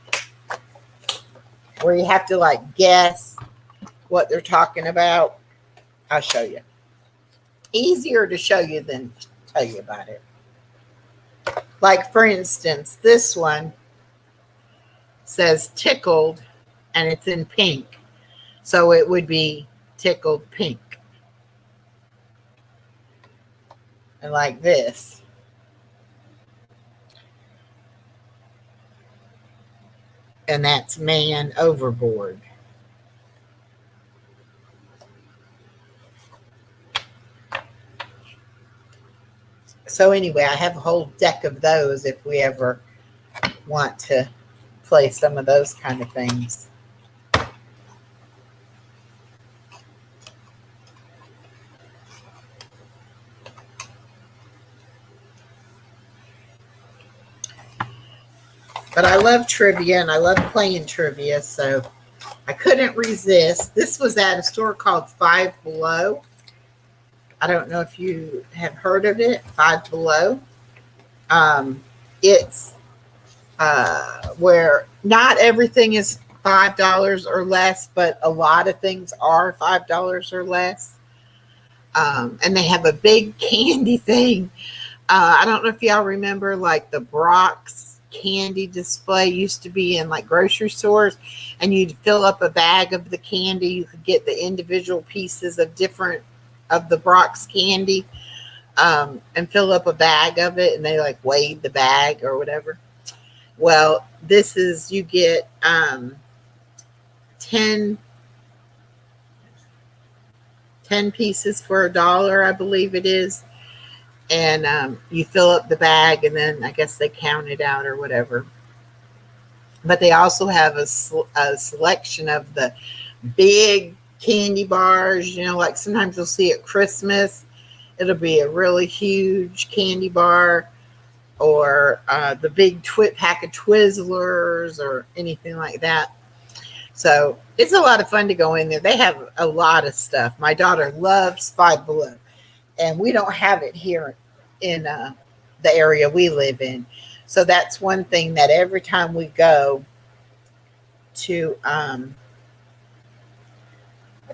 where you have to like guess what they're talking about. I'll show you. Easier to show you than tell you about it. Like, for instance, this one says tickled and it's in pink. So it would be tickled pink. And like this. And that's man overboard. So anyway, I have a whole deck of those if we ever want to play some of those kind of things. But I love trivia and I love playing trivia, so I couldn't resist. This was at a store called Five Below. I don't know if you have heard of it, Five Below. It's where not everything is $5 or less, but a lot of things are $5 or less. And they have a big candy thing. I don't know if y'all remember, like the Brock's candy display used to be in like grocery stores, and you'd fill up a bag of the candy. You could get the individual pieces of the Brock's candy and fill up a bag of it, and they like weighed the bag or whatever. Well, this is, you get 10 pieces for $1, I believe it is. And you fill up the bag, and then I guess they count it out or whatever. But they also have a selection of the big candy bars. Like sometimes you'll see at Christmas, it'll be a really huge candy bar, or the big pack of Twizzlers or anything like that. So it's a lot of fun to go in there. They have a lot of stuff. My daughter loves Five Below. and we don't have it here in the area we live in. So that's one thing that every time we go to, I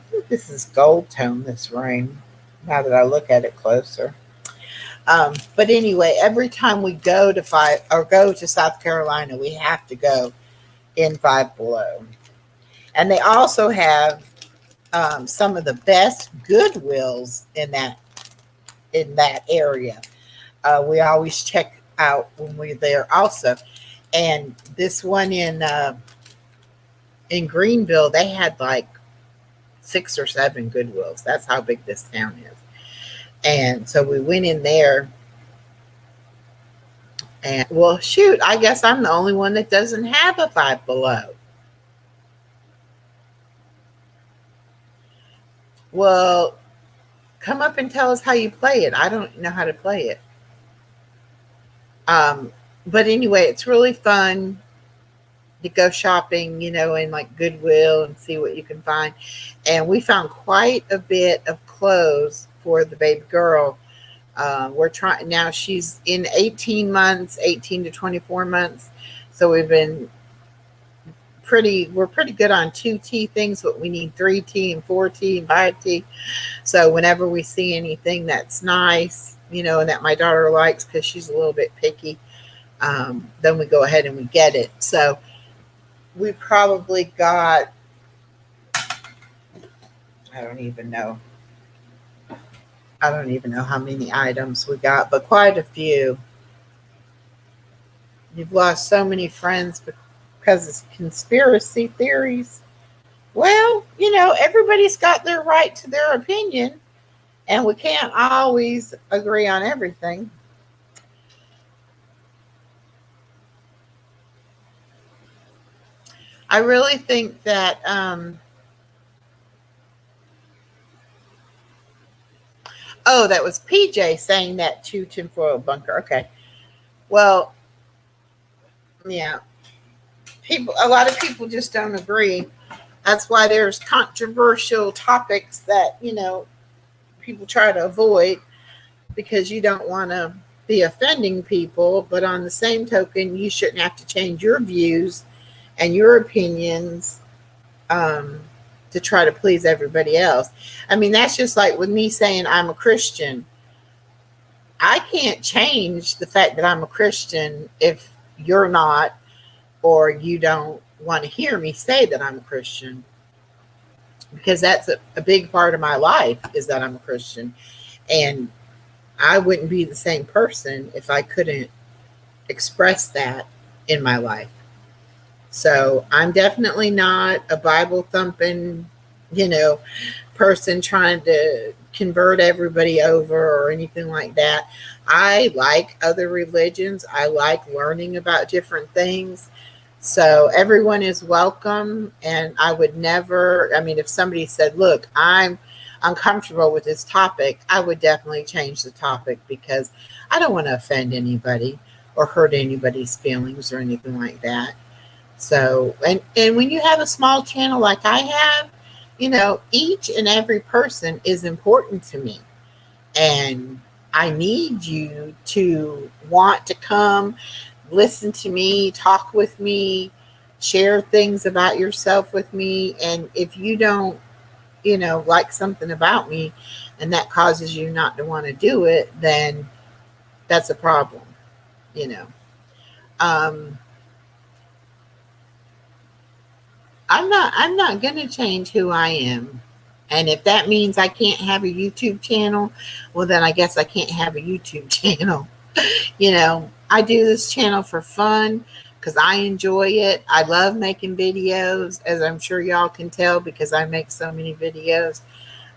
think this is gold tone, this ring, now that I look at it closer. But anyway, every time we go to go to South Carolina, we have to go in Five Below. And they also have some of the best Goodwills in that area. We always check out when we're there also. And this one in Greenville, they had like 6 or 7 Goodwills. That's how big this town is. And so we went in there, and well, shoot, I guess I'm the only one that doesn't have a Five Below. Well, come up and tell us how you play it. I don't know how to play it. But anyway, it's really fun to go shopping, in like Goodwill and see what you can find. And we found quite a bit of clothes for the baby girl. We're trying now. She's in 18 months, 18 to 24 months. So we're pretty good on 2T things, but we need 3T and 4T and 5T. So whenever we see anything that's nice, and that my daughter likes, because she's a little bit picky, then we go ahead and we get it. So we probably got, I don't even know how many items we got, but quite a few. You've lost so many friends because of conspiracy theories. Well, everybody's got their right to their opinion, and we can't always agree on everything. I really think that that was PJ saying that to tinfoil bunker. Okay. Well, yeah. A lot of people just don't agree. That's why there's controversial topics that, people try to avoid, because you don't want to be offending people. But on the same token, you shouldn't have to change your views and your opinions to try to please everybody else. I mean, that's just like with me saying I'm a Christian. I can't change the fact that I'm a Christian if you're not, or you don't want to hear me say that I'm a Christian, because that's a big part of my life, is that I'm a Christian. And I wouldn't be the same person if I couldn't express that in my life. So I'm definitely not a Bible thumping, person trying to convert everybody over or anything like that. I like other religions. I like learning about different things. So everyone is welcome. And I would never, if somebody said, look, I'm uncomfortable with this topic, I would definitely change the topic, because I don't want to offend anybody or hurt anybody's feelings or anything like that. So, and when you have a small channel like I have, each and every person is important to me. And I need you to want to come, listen to me, talk with me, share things about yourself with me. And if you don't, like something about me, and that causes you not to want to do it, then that's a problem, you know. Um, I'm not gonna change who I am. And if that means I can't have a YouTube channel, well then I guess I can't have a YouTube channel. I do this channel for fun because I enjoy it. I love making videos, as I'm sure y'all can tell, because I make so many videos.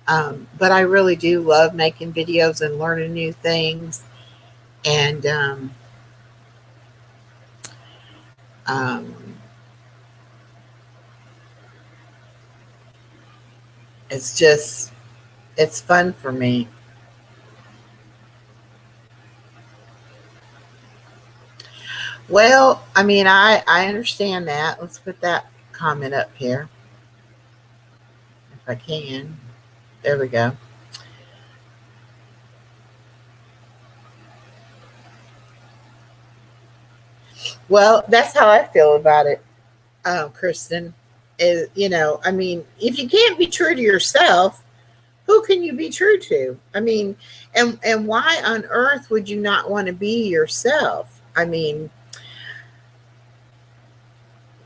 But I really do love making videos and learning new things. And um, it's fun for me. Well, I understand that. Let's put that comment up here if I can. There we go. Well, that's how I feel about it, Kristen. Is, I mean, if you can't be true to yourself, who can you be true to? I mean, and why on earth would you not want to be yourself? I mean,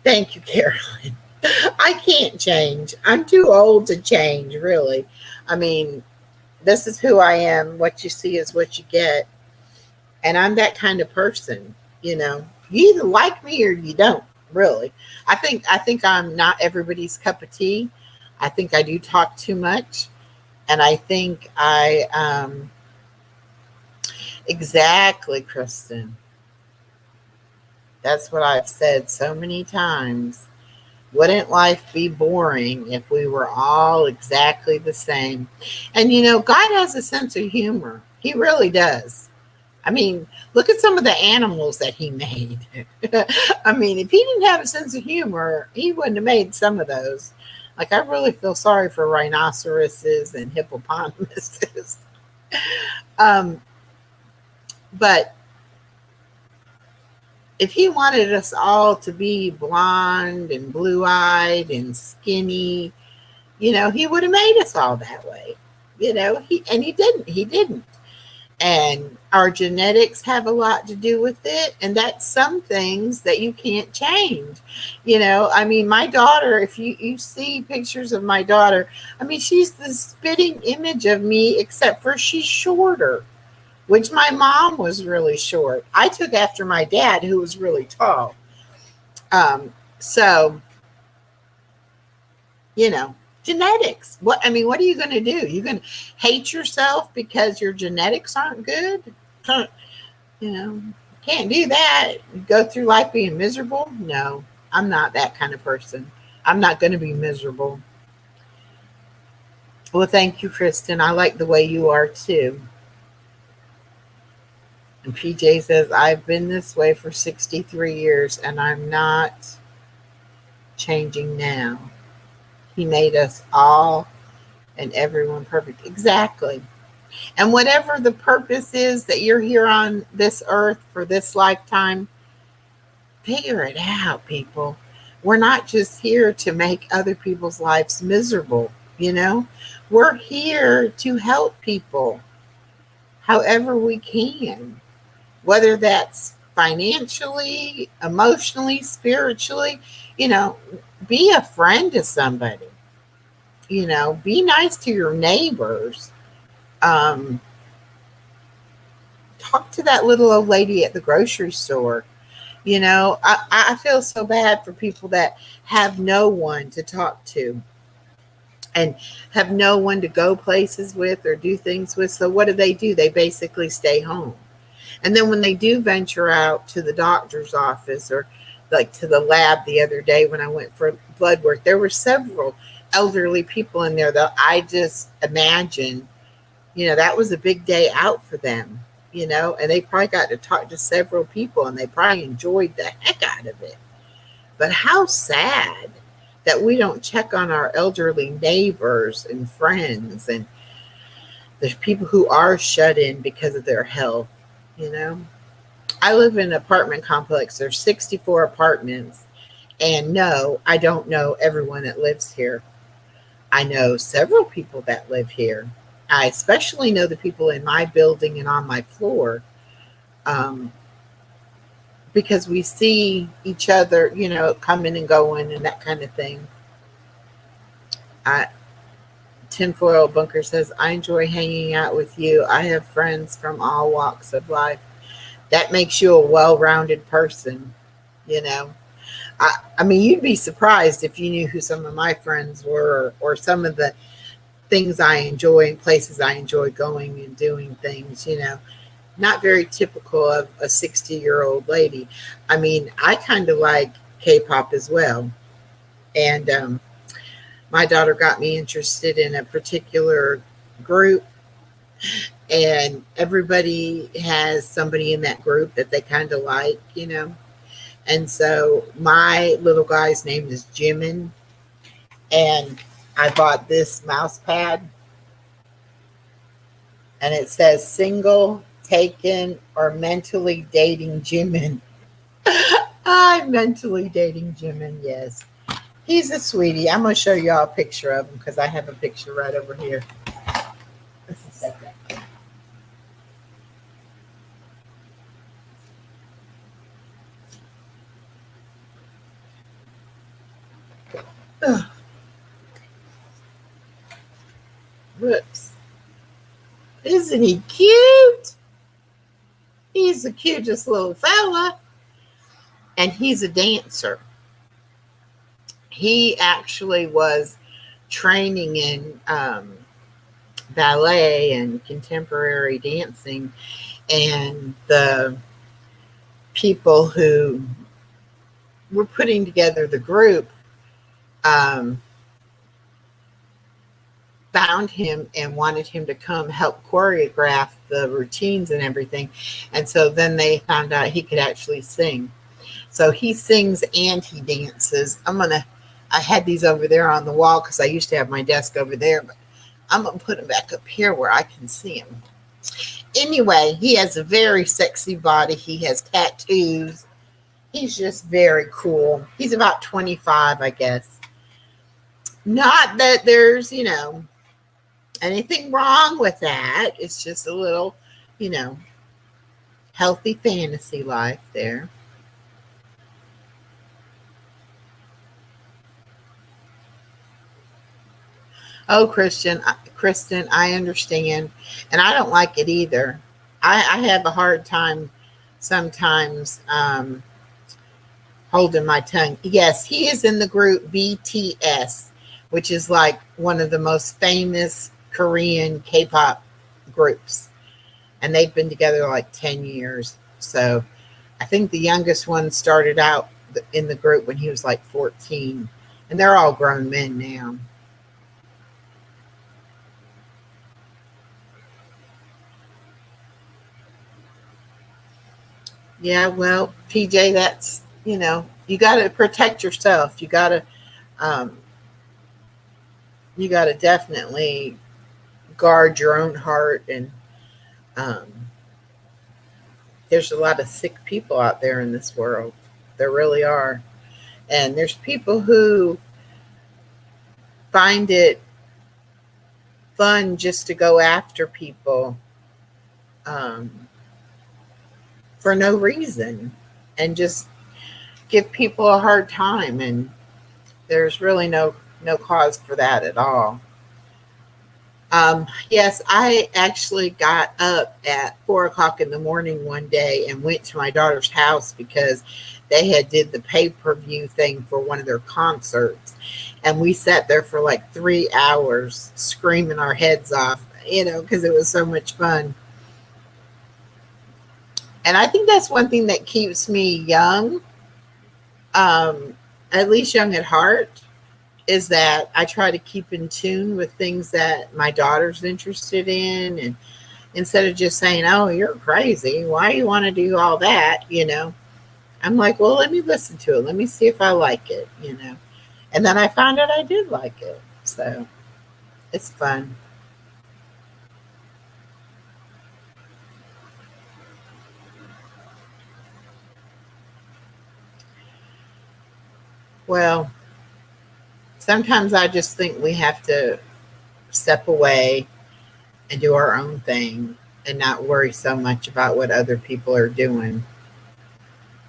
thank you, Carolyn. I can't change. I'm too old to change, really. I mean, this is who I am. What you see is what you get. And I'm that kind of person. You either like me or you don't, really. I think I'm not everybody's cup of tea. I think I do talk too much. And I think exactly, Kristen. That's what I've said so many times. Wouldn't life be boring if we were all exactly the same? And God has a sense of humor. He really does. I mean, look at some of the animals that he made. I mean, if he didn't have a sense of humor, he wouldn't have made some of those. Like, I really feel sorry for rhinoceroses and hippopotamuses. um, but if he wanted us all to be blonde and blue eyed and skinny, he would have made us all that way. He didn't. He didn't. And our genetics have a lot to do with it. And that's some things that you can't change. I mean, my daughter, if you see pictures of my daughter, I mean, she's the spitting image of me, except for she's shorter, which my mom was really short. I took after my dad, who was really tall. So, you know, genetics. What are you going to do? You going to hate yourself because your genetics aren't good? You know, can't do that. Go through life being miserable? No, I'm not that kind of person. I'm not going to be miserable. Well, thank you, Kristen. I like the way you are too. And PJ says, I've been this way for 63 years and I'm not changing now. He made us all and everyone perfect. Exactly. And whatever the purpose is that you're here on this earth for this lifetime, figure it out, people. We're not just here to make other people's lives miserable, you know? We're here to help people however we can, whether that's financially, emotionally, spiritually. Be a friend to somebody. Be nice to your neighbors. Um, Talk to that little old lady at the grocery store. I feel so bad for people that have no one to talk to and have no one to go places with or do things with. So what do? They basically stay home. And then when they do venture out to the doctor's office or like to the lab the other day when I went for blood work, there were several elderly people in there that I just imagine, that was a big day out for them, and they probably got to talk to several people and they probably enjoyed the heck out of it. But how sad that we don't check on our elderly neighbors and friends and the people who are shut in because of their health, you know. I live in an apartment complex. There's 64 apartments. And no, I don't know everyone that lives here. I know several people that live here. I especially know the people in my building and on my floor, um, because we see each other, coming and going and that kind of thing. Tinfoil Bunker says, I enjoy hanging out with you. I have friends from all walks of life. That makes you a well-rounded person, you know. I mean, you'd be surprised if you knew who some of my friends were or some of the things I enjoy and places I enjoy going and doing things, Not very typical of a 60-year-old lady. I mean, I kind of like K-pop as well. And my daughter got me interested in a particular group, and everybody has somebody in that group that they kind of like. And so my little guy's name is Jimin, and I bought this mouse pad, and it says single, taken, or mentally dating Jimin. I'm mentally dating Jimin, yes. He's a sweetie. I'm going to show y'all a picture of him because I have a picture right over here. Just a second. Ugh, whoops. Isn't he cute? He's the cutest little fella. And he's a dancer. He actually was training in ballet and contemporary dancing. And the people who were putting together the group um, found him and wanted him to come help choreograph the routines and everything. And so then they found out he could actually sing. So he sings and he dances. I had these over there on the wall because I used to have my desk over there, but I'm going to put them back up here where I can see him. Anyway, he has a very sexy body. He has tattoos. He's just very cool. He's about 25, I guess. Not that there's, anything wrong with that. It's just a little, you know, healthy fantasy life there. Oh, Kristen, I understand, and I don't like it either. I have a hard time sometimes holding my tongue. Yes, he is in the group BTS, which is like one of the most famous Korean K-pop groups, and they've been together like 10 years. So I think the youngest one started out in the group when he was like 14, and they're all grown men now. Yeah, well, PJ, that's, you got to protect yourself. Um, you got to definitely guard your own heart. And um, there's a lot of sick people out there in this world. There really are. And there's people who find it fun just to go after people um, for no reason and just give people a hard time. And there's really no cause for that at all. Yes, I actually got up at 4 o'clock in the morning one day and went to my daughter's house because they had did the pay-per-view thing for one of their concerts. And we sat there for like 3 hours screaming our heads off, because it was so much fun. And I think that's one thing that keeps me young, um, at least young at heart, is that I try to keep in tune with things that my daughter's interested in. And instead of just saying, oh, you're crazy, why do you want to do all that? I'm like, well, let me listen to it. Let me see if I like it. And then I found out I did like it. So it's fun. Well, sometimes I just think we have to step away and do our own thing and not worry so much about what other people are doing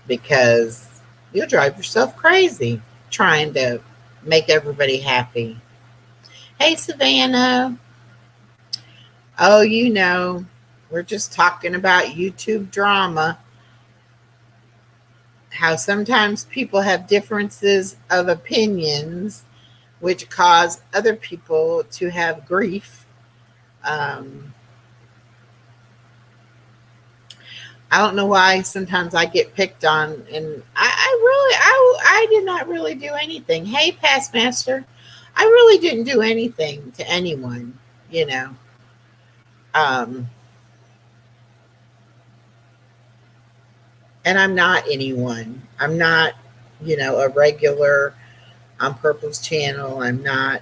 because you'll drive yourself crazy trying to make everybody happy. Hey, Savannah. Oh, we're just talking about YouTube drama. How sometimes people have differences of opinions, which cause other people to have grief. Um, I don't know why sometimes I get picked on, and I did not really do anything. Hey, past master, I really didn't do anything to anyone, you know. Um, and I'm not anyone. I'm not, a regular on Purple's channel. I'm not.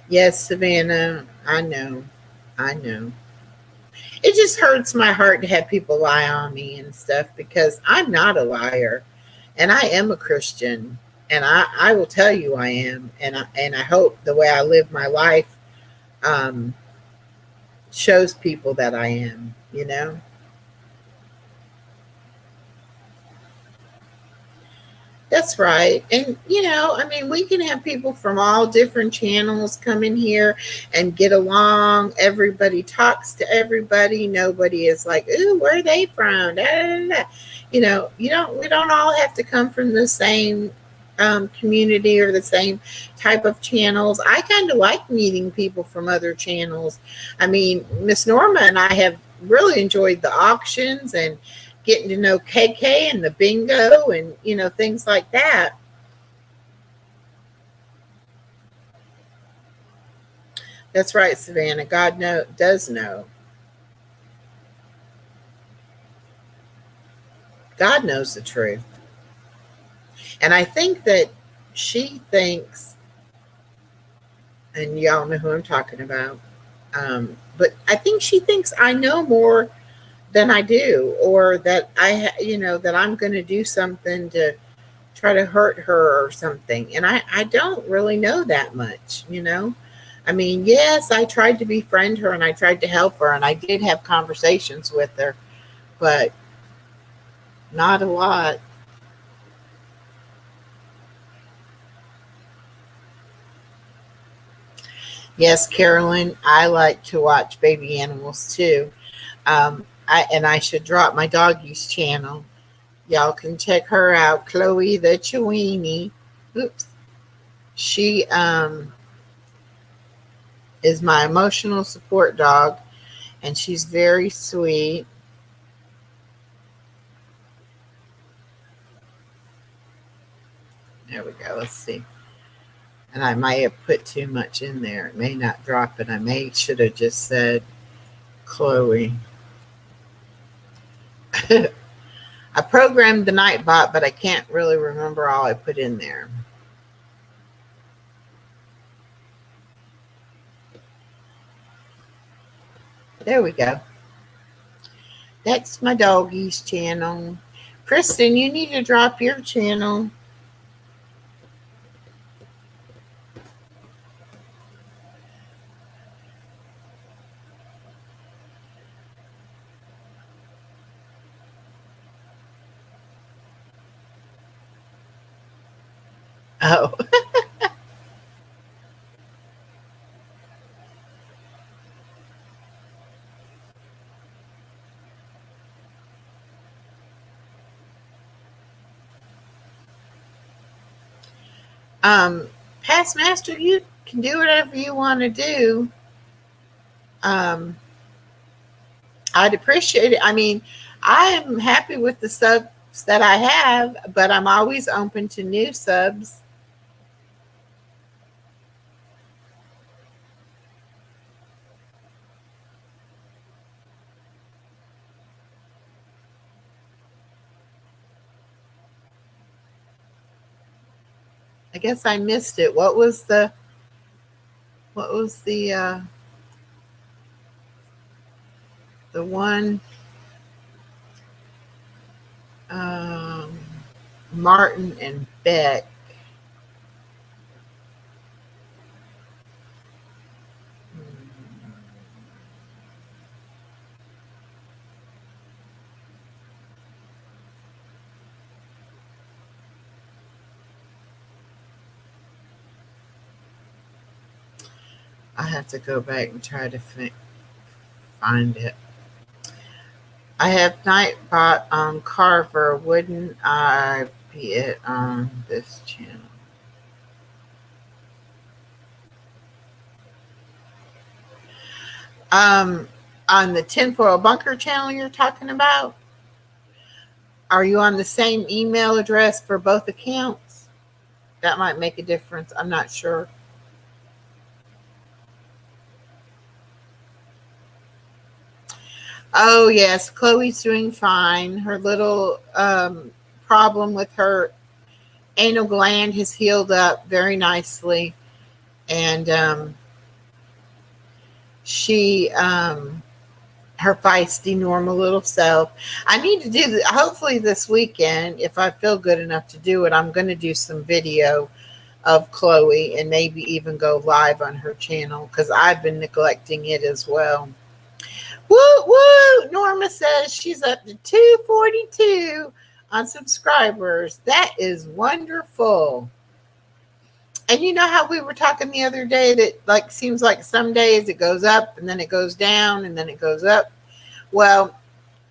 Yes, Savannah, I know. I know. It just hurts my heart to have people lie on me and stuff because I'm not a liar and I am a Christian and I will tell you I am and I hope the way I live my life um, shows people that I am, you know? That's right. And, I mean, we can have people from all different channels come in here and get along. Everybody talks to everybody. Nobody is like, ooh, where are they from? Da, da, da. We don't all have to come from the same community or the same type of channels. I kind of like meeting people from other channels. I mean, Miss Norma and I have really enjoyed the auctions and getting to know KK and the bingo and things like that. That's right, Savannah. God does know. God knows the truth, and I think that she thinks, and y'all know who I'm talking about. But I think she thinks I know more than I do, or that that I'm going to do something to try to hurt her or something. And I don't really know that much. I mean, yes, I tried to befriend her and I tried to help her and I did have conversations with her, but not a lot. Yes, Carolyn, I like to watch baby animals too. I should drop my doggy's channel. Y'all can check her out, Chloe the Chewini. Oops. She is my emotional support dog, and she's very sweet. There we go. Let's see. And I might have put too much in there. It may not drop it. I may should have just said Chloe. I programmed the Nightbot, but I can't really remember all I put in there. There we go. That's my doggy's channel. Kristen, you need to drop your channel. Oh. um, Past Master, you can do whatever you want to do. Um, I'd appreciate it. I mean, I'm happy with the subs that I have, but I'm always open to new subs. I guess I missed it. What was the one um, Martin and Beck? I have to go back and try to find it. I have Nightbot on Carver. Wouldn't I be it on this channel? Um, on the Tinfoil Bunker channel you're talking about? Are you on the same email address for both accounts? That might make a difference. I'm not sure. Oh, yes. Chloe's doing fine. Her little problem with her anal gland has healed up very nicely. And She, her feisty, normal little self. I need to do that. Hopefully this weekend, if I feel good enough to do it, I'm going to do some video of Chloe and maybe even go live on her channel because I've been neglecting it as well. Woo, woo! Norma says she's up to 242 on subscribers. That is wonderful. And you know how we were talking the other day that like seems like some days it goes up and then it goes down and then it goes up. Well,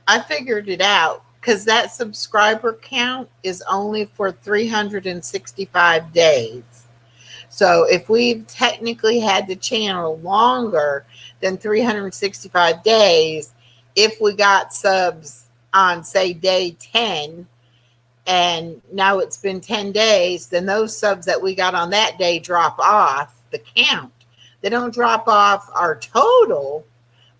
I figured it out because that subscriber count is only for 365 days. So if we've technically had the channel longer than 365 days, if we got subs on, say, day 10, and now it's been 10 days, then those subs that we got on that day drop off the count. They don't drop off our total,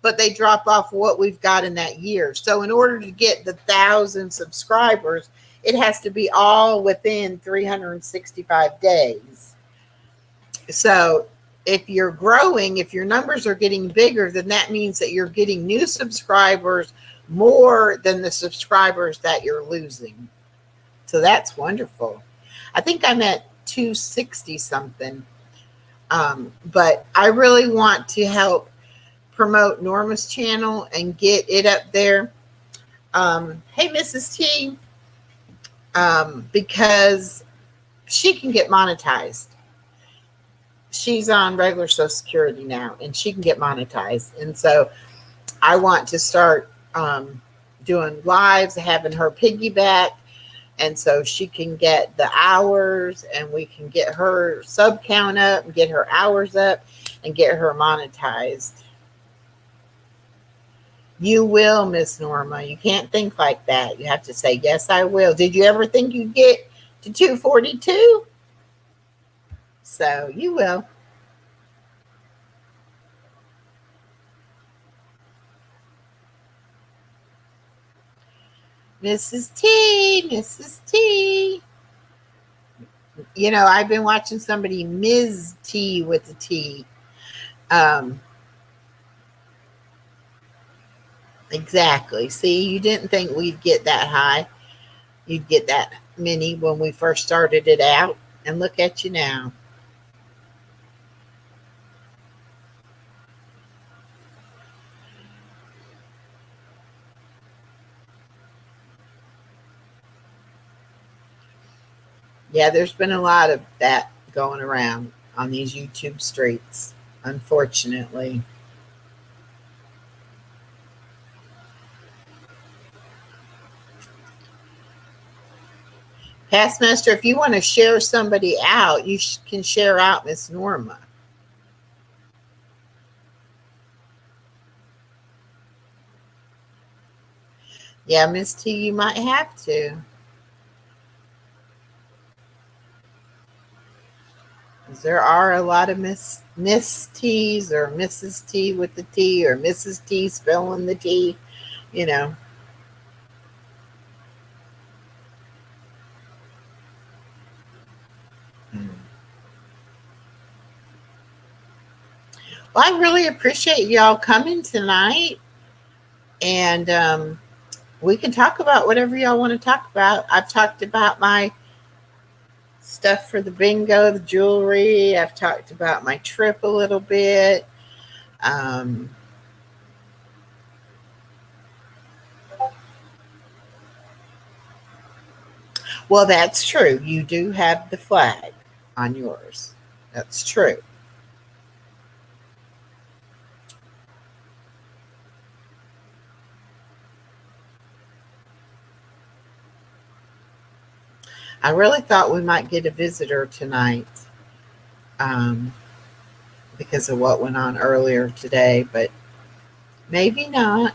but they drop off what we've got in that year. So in order to get the 1,000 subscribers, it has to be all within 365 days. So if you're growing, if your numbers are getting bigger, then that means that you're getting new subscribers more than the subscribers that you're losing. So that's wonderful. I think I'm at 260 something. But I really want to help promote Norma's channel and get it up there. Hey, Mrs. T, because she can get monetized. She's on regular Social Security now, and she can get monetized. And so I want to start doing lives, having her piggyback, and so she can get the hours, and we can get her sub count up, and get her hours up, and get her monetized. You will, Miss Norma. You can't think like that. You have to say, yes, I will. Did you ever think you'd get to 242? So you will. Mrs. T, Mrs. T. You know, I've been watching somebody, Ms. T with the T. Exactly. See, you didn't think we'd get that high. You'd get that many when we first started it out. And look at you now. Yeah, there's been a lot of that going around on these YouTube streets, unfortunately. Pastmaster, if you want to share somebody out, you can share out Miss Norma. Yeah, Miss T, you might have to. There are a lot of Miss T's or Mrs. T with the T or Mrs. T spelling the T, you know. Well, I really appreciate y'all coming tonight. And we can talk about whatever y'all want to talk about. I've talked about my stuff for the bingo, the jewelry. I've talked about my trip a little bit. Well, that's true. You do have the flag on yours. That's true. I really thought we might get a visitor tonight because of what went on earlier today, but maybe not.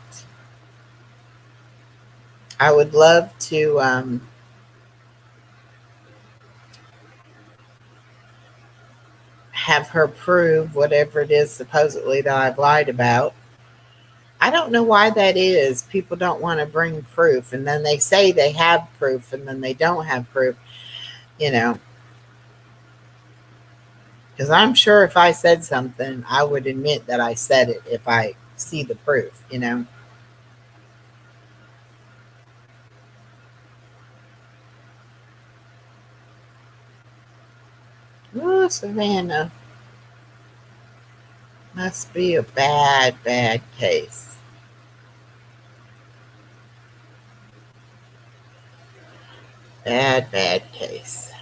I would love to have her prove whatever it is supposedly that I've lied about. I don't know why that is. People don't want to bring proof, and then they say they have proof, and then they don't have proof, you know. Because I'm sure if I said something, I would admit that I said it if I see the proof, you know? Oh, Savannah. Must be a bad, bad case. Bad, bad case.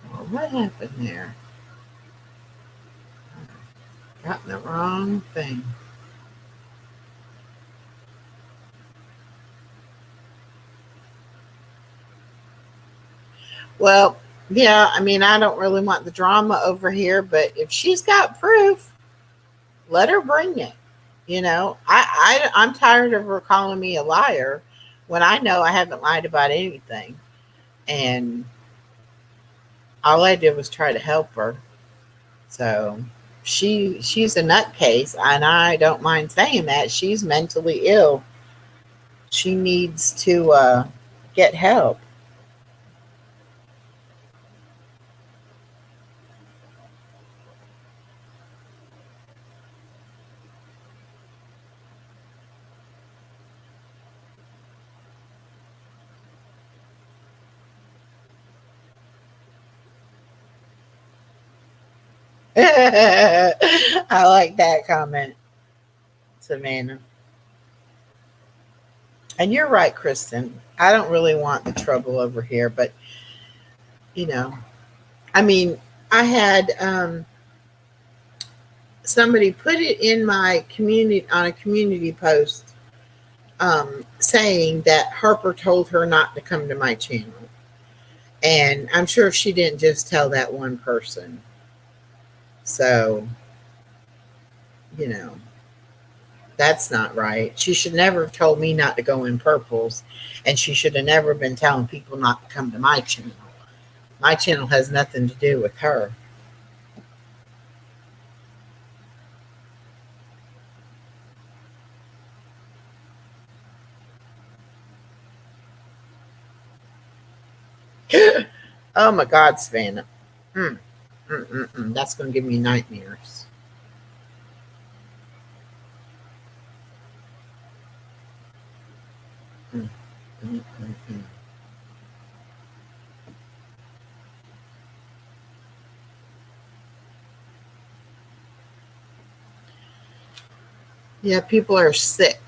Well, what happened there? Got the wrong thing. Well, yeah, I mean, I don't really want the drama over here, but if she's got proof, let her bring it. You know, I'm tired of her calling me a liar when I know I haven't lied about anything. And all I did was try to help her. So she's a nutcase, and I don't mind saying that. She's mentally ill. She needs to get help. I like that comment, Savannah. And you're right, Kristen. I don't really want the trouble over here, but you know, I mean, I had somebody put it in my community on a community post saying that Harper told her not to come to my channel. And I'm sure she didn't just tell that one person. So, you know, that's not right. She should never have told me not to go in purples. And she should have never been telling people not to come to my channel. My channel has nothing to do with her. Oh my God, Savannah. Mm, That's going to give me nightmares. Mm, mm, mm, mm. Yeah, people are sick.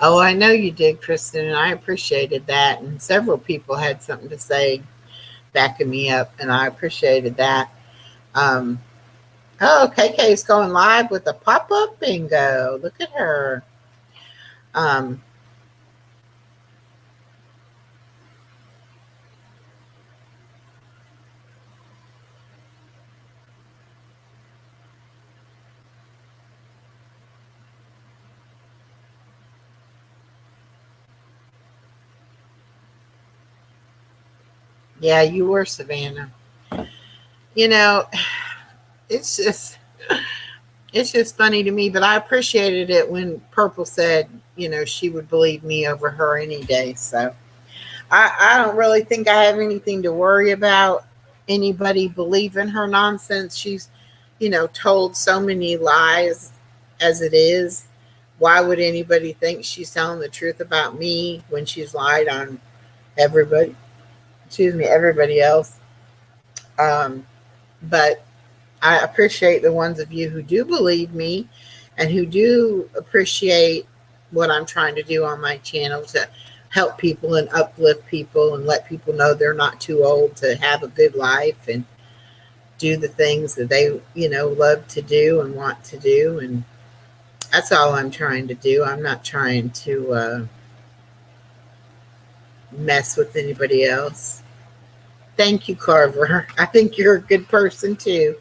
Oh, I know you did, Kristen, and I appreciated that. And several people had something to say backing me up, and I appreciated that. Um, oh, KK is going live with a pop up bingo. Look at her. Um, yeah, you were, Savannah. You know, it's just it's just funny to me, but I appreciated it when Purple said, you know, she would believe me over her any day. So I don't really think I have anything to worry about anybody believing her nonsense. She's, you know, told so many lies as it is. Why would anybody think she's telling the truth about me when she's lied on everybody? Excuse me, everybody else. Um, but I appreciate the ones of you who do believe me and who do appreciate what I'm trying to do on my channel to help people and uplift people and let people know they're not too old to have a good life and do the things that they, you know, love to do and want to do. And that's all I'm trying to do. I'm not trying to mess with anybody else. Thank you, Carver. I think you're a good person too.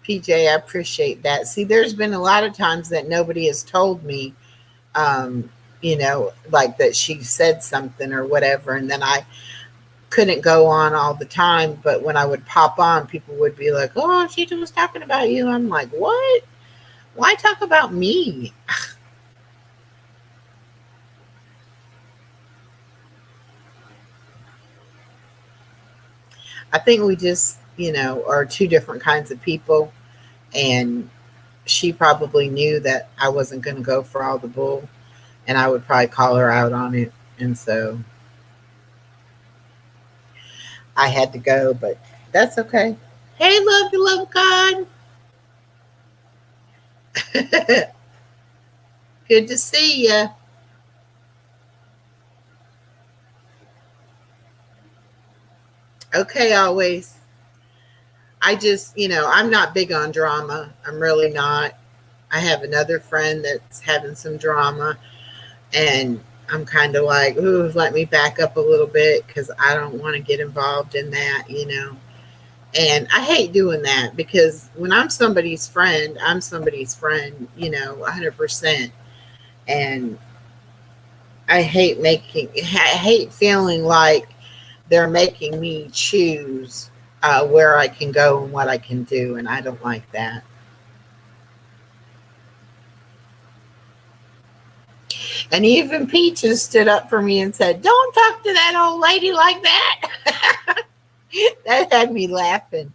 PJ, I appreciate that. See, there's been a lot of times that nobody has told me, um, like that she said something or whatever, and then I couldn't go on all the time. But when I would pop on, people would be like, "Oh, she was talking about you." I'm like, "What? Why talk about me?" I think we just, are two different kinds of people, and she probably knew that I wasn't going to go for all the bull, and I would probably call her out on it, and so I had to go, but that's okay. Hey, love you, love God. Good to see you. Okay, always. I just, I'm not big on drama. I'm really not. I have another friend that's having some drama, and I'm kind of like, ooh, let me back up a little bit because I don't want to get involved in that. And I hate doing that because when I'm somebody's friend, I'm somebody's friend, 100%. And I hate feeling like they're making me choose where I can go and what I can do. And I don't like that. And even Peaches stood up for me and said, "Don't talk to that old lady like that." That had me laughing.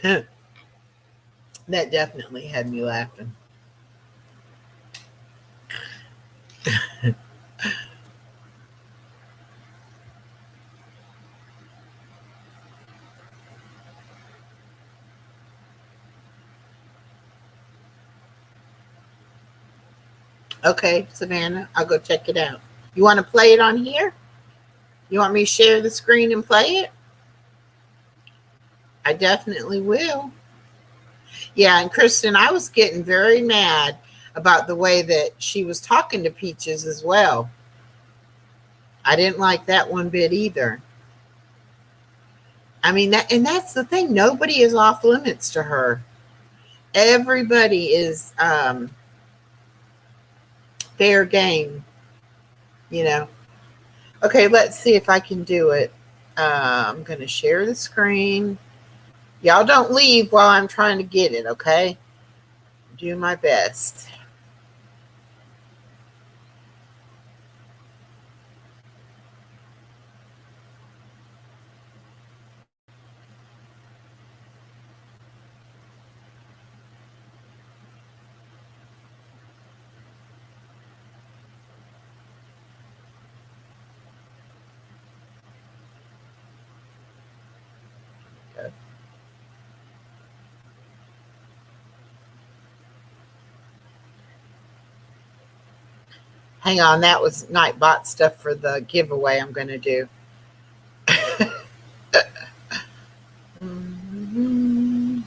That definitely had me laughing. Okay, Savannah, I'll go check it out. You want to play it on here? You want me to share the screen and play it? I definitely will. Yeah, and Kristen, I was getting very mad about the way that she was talking to Peaches as well. I didn't like that one bit either. I mean, that's the thing. Nobody is off limits to her. Everybody is fair game, you know. Okay, let's see if I can do it. I'm going to share the screen. Y'all don't leave while I'm trying to get it, okay? Do my best. Okay. Hang on, that was Nightbot stuff for the giveaway I'm going to do. Mhm.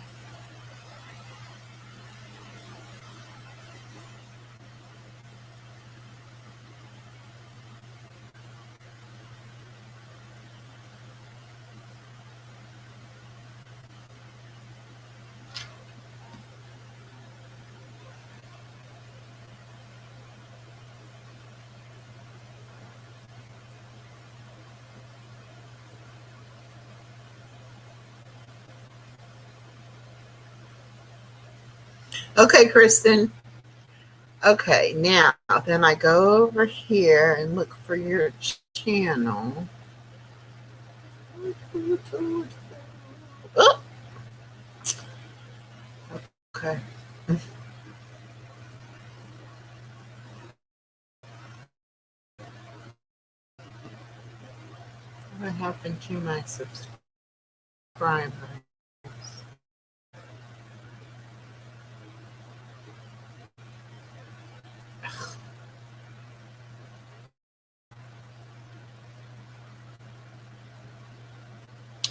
Okay, Kristen. Okay, now then I go over here and look for your channel. Oh, okay. What happened to my subscribers?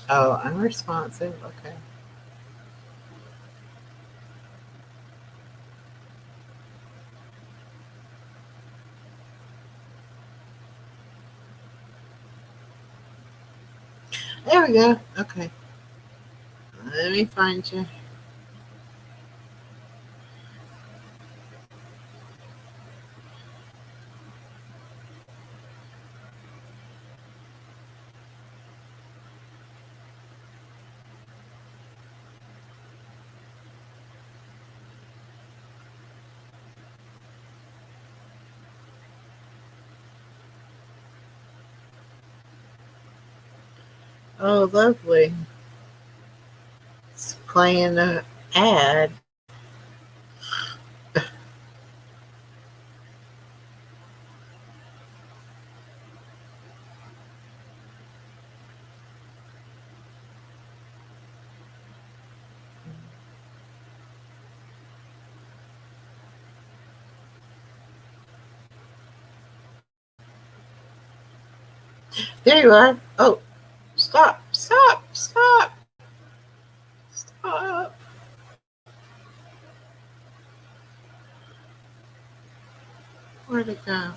Oh, unresponsive. Okay. There we go. Okay. Let me find you. Oh, lovely. It's playing an ad. There you are. Oh, stop, stop, stop, stop. Where'd it go?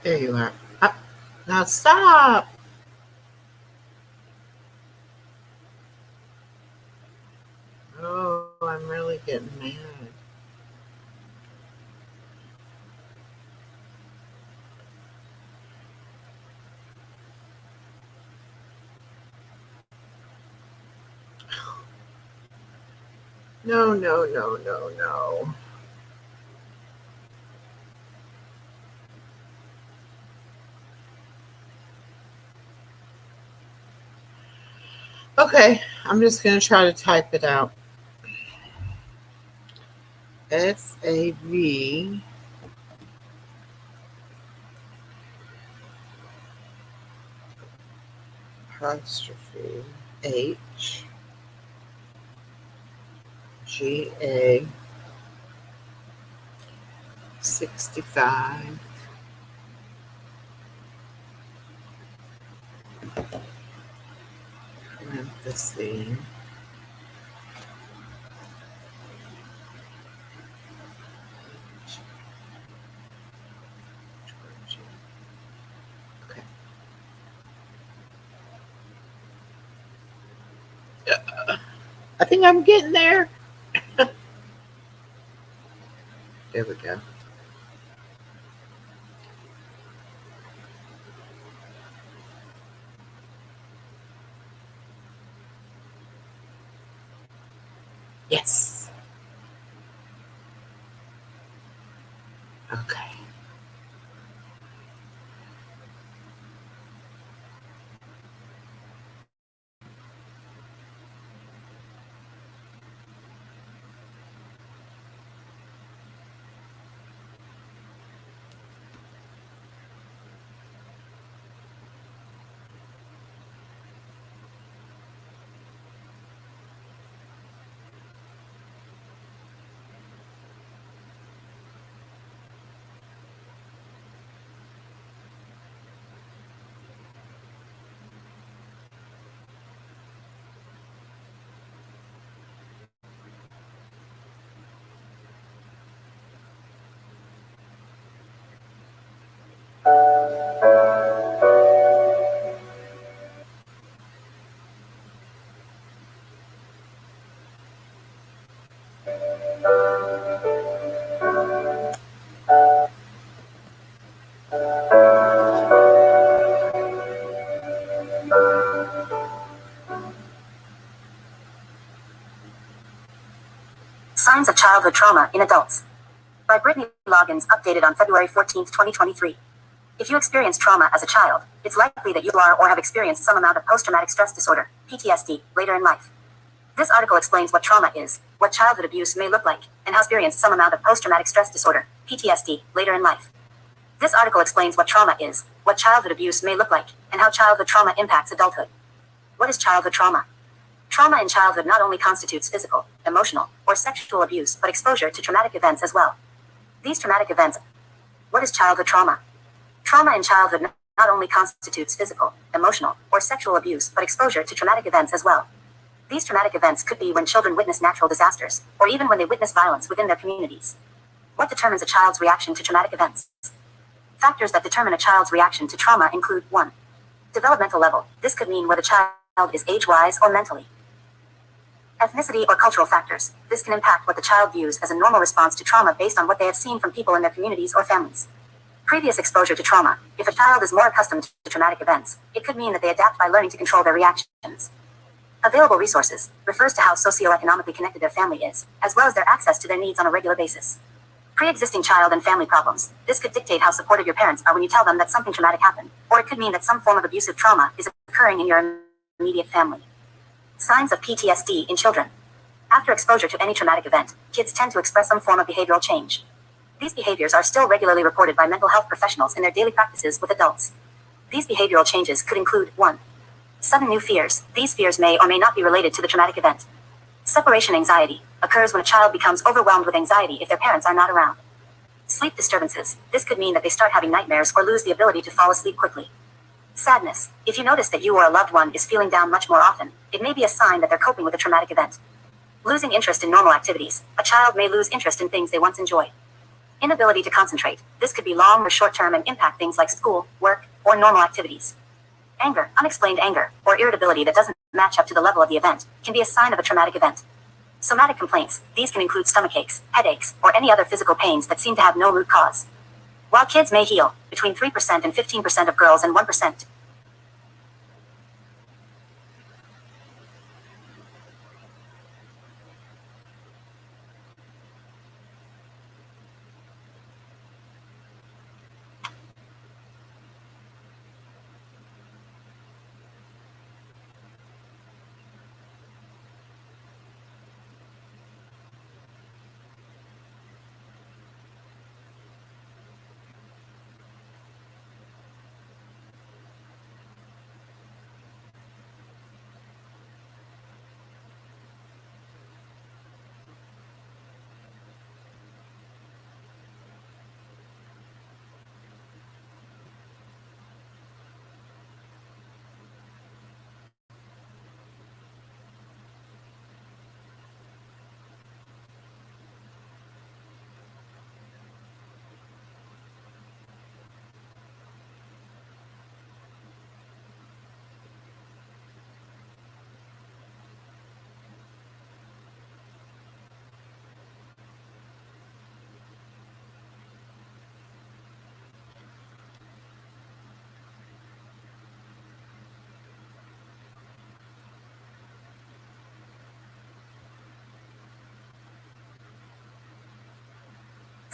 There you are. Now stop. Oh, I'm really getting mad. No, no, no, no, no. Okay, I'm just going to try to type it out. SAV apostrophe H GA 65 parentheses okay. I think I'm getting there. There we go. Yes. Okay. Signs of Childhood Trauma in Adults by Brittany Loggins, updated on February 14, 2023. If you experienced trauma as a child, it's likely that you are or have experienced some amount of post-traumatic stress disorder, PTSD, later in life. This article explains what trauma is, what childhood abuse may look like, and how experienced some amount of post-traumatic stress disorder, PTSD, later in life. This article explains what trauma is, what childhood abuse may look like, and how childhood trauma impacts adulthood. What is childhood trauma? Trauma in childhood not only constitutes physical, emotional, or sexual abuse, but exposure to traumatic events as well. These traumatic events. What is childhood trauma? Trauma in childhood not only constitutes physical, emotional, or sexual abuse, but exposure to traumatic events as well. These traumatic events could be when children witness natural disasters, or even when they witness violence within their communities. What determines a child's reaction to traumatic events? Factors that determine a child's reaction to trauma include 1. Developmental level. This could mean whether the child is age-wise or mentally. Ethnicity or cultural factors. This can impact what the child views as a normal response to trauma based on what they have seen from people in their communities or families. Previous exposure to trauma. If a child is more accustomed to traumatic events, it could mean that they adapt by learning to control their reactions. Available resources refers to how socioeconomically connected their family is, as well as their access to their needs on a regular basis. Pre-existing child and family problems. This could dictate how supportive your parents are when you tell them that something traumatic happened, or it could mean that some form of abusive trauma is occurring in your immediate family. Signs of PTSD in children. After exposure to any traumatic event, kids tend to express some form of behavioral change. These behaviors are still regularly reported by mental health professionals in their daily practices with adults. These behavioral changes could include 1. Sudden new fears. These fears may or may not be related to the traumatic event. Separation anxiety occurs when a child becomes overwhelmed with anxiety if their parents are not around. Sleep disturbances. This could mean that they start having nightmares or lose the ability to fall asleep quickly. Sadness. If you notice that you or a loved one is feeling down much more often, it may be a sign that they're coping with a traumatic event. Losing interest in normal activities. A child may lose interest in things they once enjoyed. Inability to concentrate. This could be long or short term and impact things like school, work, or normal activities. Anger, unexplained anger, or irritability that doesn't match up to the level of the event, can be a sign of a traumatic event. Somatic complaints. These can include stomach aches, headaches, or any other physical pains that seem to have no root cause. While kids may heal, between 3% and 15% of girls and 1%.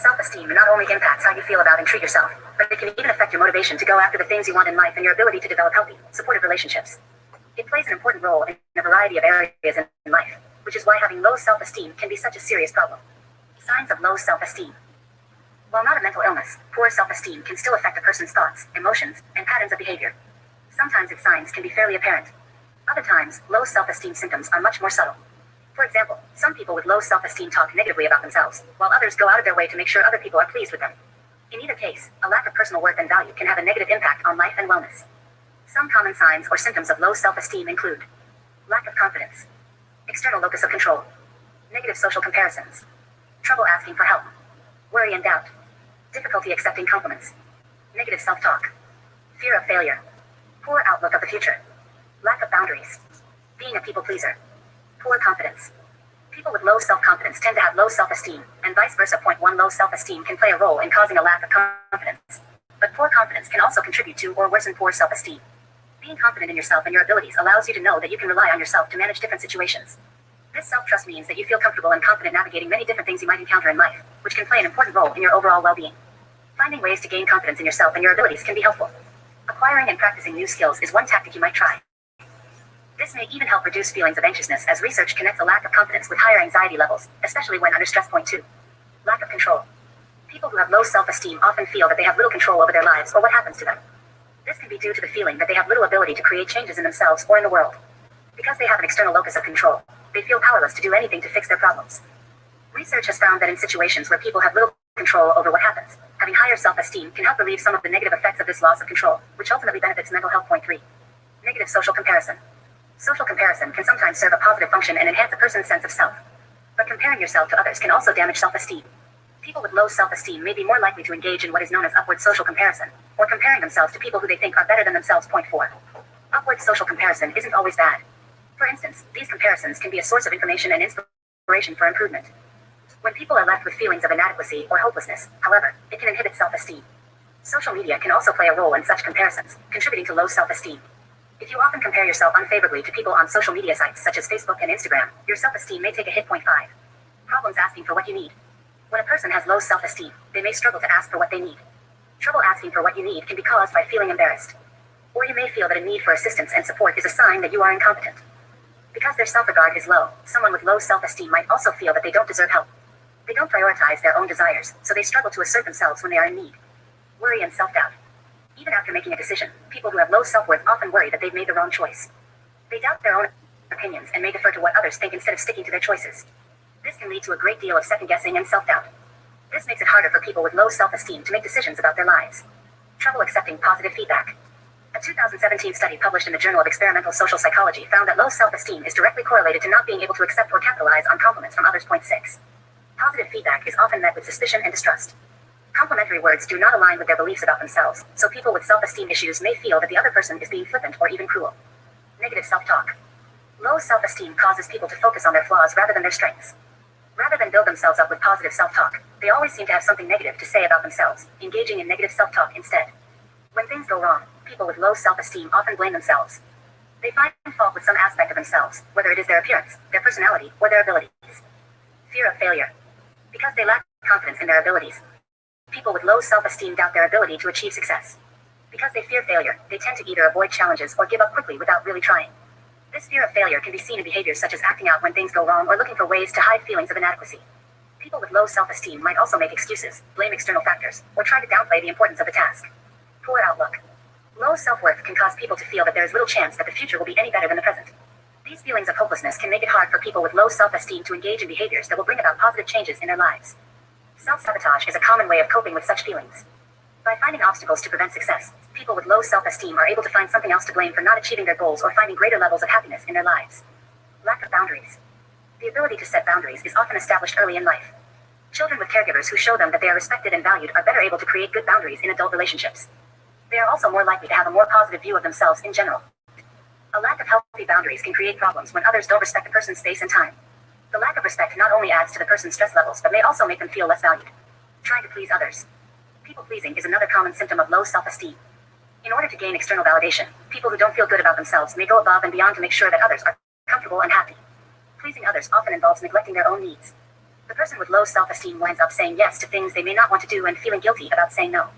Self-esteem not only impacts how you feel about and treat yourself, but it can even affect your motivation to go after the things you want in life and your ability to develop healthy, supportive relationships. It plays an important role in a variety of areas in life, which is why having low self-esteem can be such a serious problem. Signs of low self-esteem. While not a mental illness, poor self-esteem can still affect a person's thoughts, emotions, and patterns of behavior. Sometimes its signs can be fairly apparent. Other times, low self-esteem symptoms are much more subtle. For example, some people with low self-esteem talk negatively about themselves, while others go out of their way to make sure other people are pleased with them. In either case, a lack of personal worth and value can have a negative impact on life and wellness. Some common signs or symptoms of low self-esteem include lack of confidence, external locus of control, negative social comparisons, trouble asking for help, worry and doubt, difficulty accepting compliments, negative self-talk, fear of failure, poor outlook of the future, lack of boundaries, being a people pleaser, poor confidence. People with low self-confidence tend to have low self-esteem, and vice versa. Point 1. Low self-esteem can play a role in causing a lack of confidence, but poor confidence can also contribute to or worsen poor self-esteem. Being confident in yourself and your abilities allows you to know that you can rely on yourself to manage different situations. This self-trust means that you feel comfortable and confident navigating many different things you might encounter in life, which can play an important role in your overall well-being. Finding ways to gain confidence in yourself and your abilities can be helpful. Acquiring and practicing new skills is one tactic you might try. This may even help reduce feelings of anxiousness, as research connects a lack of confidence with higher anxiety levels, especially when under stress. Point 2. Lack of control. People who have low self-esteem often feel that they have little control over their lives or what happens to them. This can be due to the feeling that they have little ability to create changes in themselves or in the world. Because they have an external locus of control, they feel powerless to do anything to fix their problems. Research has found that in situations where people have little control over what happens, having higher self-esteem can help relieve some of the negative effects of this loss of control, which ultimately benefits mental health. Point 3. Negative social comparison. Social comparison can sometimes serve a positive function and enhance a person's sense of self. But comparing yourself to others can also damage self-esteem. People with low self-esteem may be more likely to engage in what is known as upward social comparison, or comparing themselves to people who they think are better than themselves. Point 4. Upward social comparison isn't always bad. For instance, these comparisons can be a source of information and inspiration for improvement. When people are left with feelings of inadequacy or hopelessness, however, it can inhibit self-esteem. Social media can also play a role in such comparisons, contributing to low self-esteem. If you often compare yourself unfavorably to people on social media sites such as Facebook and Instagram, your self-esteem may take a hit. Point 5. Problems asking for what you need. When a person has low self-esteem, they may struggle to ask for what they need. Trouble asking for what you need can be caused by feeling embarrassed. Or you may feel that a need for assistance and support is a sign that you are incompetent. Because their self-regard is low, someone with low self-esteem might also feel that they don't deserve help. They don't prioritize their own desires, so they struggle to assert themselves when they are in need. Worry and self-doubt. Even after making a decision, people who have low self-worth often worry that they've made the wrong choice. They doubt their own opinions and may defer to what others think instead of sticking to their choices. This can lead to a great deal of second-guessing and self-doubt. This makes it harder for people with low self-esteem to make decisions about their lives. Trouble accepting positive feedback. A 2017 study published in the Journal of Experimental Social Psychology found that low self-esteem is directly correlated to not being able to accept or capitalize on compliments from others. Point 6. Positive feedback is often met with suspicion and distrust. Complimentary words do not align with their beliefs about themselves, so people with self-esteem issues may feel that the other person is being flippant or even cruel. Negative self-talk. Low self-esteem causes people to focus on their flaws rather than their strengths. Rather than build themselves up with positive self-talk, they always seem to have something negative to say about themselves, engaging in negative self-talk instead. When things go wrong, people with low self-esteem often blame themselves. They find fault with some aspect of themselves, whether it is their appearance, their personality, or their abilities. Fear of failure. Because they lack confidence in their abilities, people with low self-esteem doubt their ability to achieve success. Because they fear failure, they tend to either avoid challenges or give up quickly without really trying. This fear of failure can be seen in behaviors such as acting out when things go wrong or looking for ways to hide feelings of inadequacy. People with low self-esteem might also make excuses, blame external factors, or try to downplay the importance of the task. Poor outlook. Low self-worth can cause people to feel that there is little chance that the future will be any better than the present. These feelings of hopelessness can make it hard for people with low self-esteem to engage in behaviors that will bring about positive changes in their lives. Self-sabotage is a common way of coping with such feelings. By finding obstacles to prevent success, people with low self-esteem are able to find something else to blame for not achieving their goals or finding greater levels of happiness in their lives. Lack of boundaries. The ability to set boundaries is often established early in life. Children with caregivers who show them that they are respected and valued are better able to create good boundaries in adult relationships. They are also more likely to have a more positive view of themselves in general. A lack of healthy boundaries can create problems when others don't respect a person's space and time. The lack of respect not only adds to the person's stress levels but may also make them feel less valued. Trying to please others. People-pleasing is another common symptom of low self-esteem. In order to gain external validation, people who don't feel good about themselves may go above and beyond to make sure that others are comfortable and happy. Pleasing others often involves neglecting their own needs. The person with low self-esteem winds up saying yes to things they may not want to do and feeling guilty about saying no.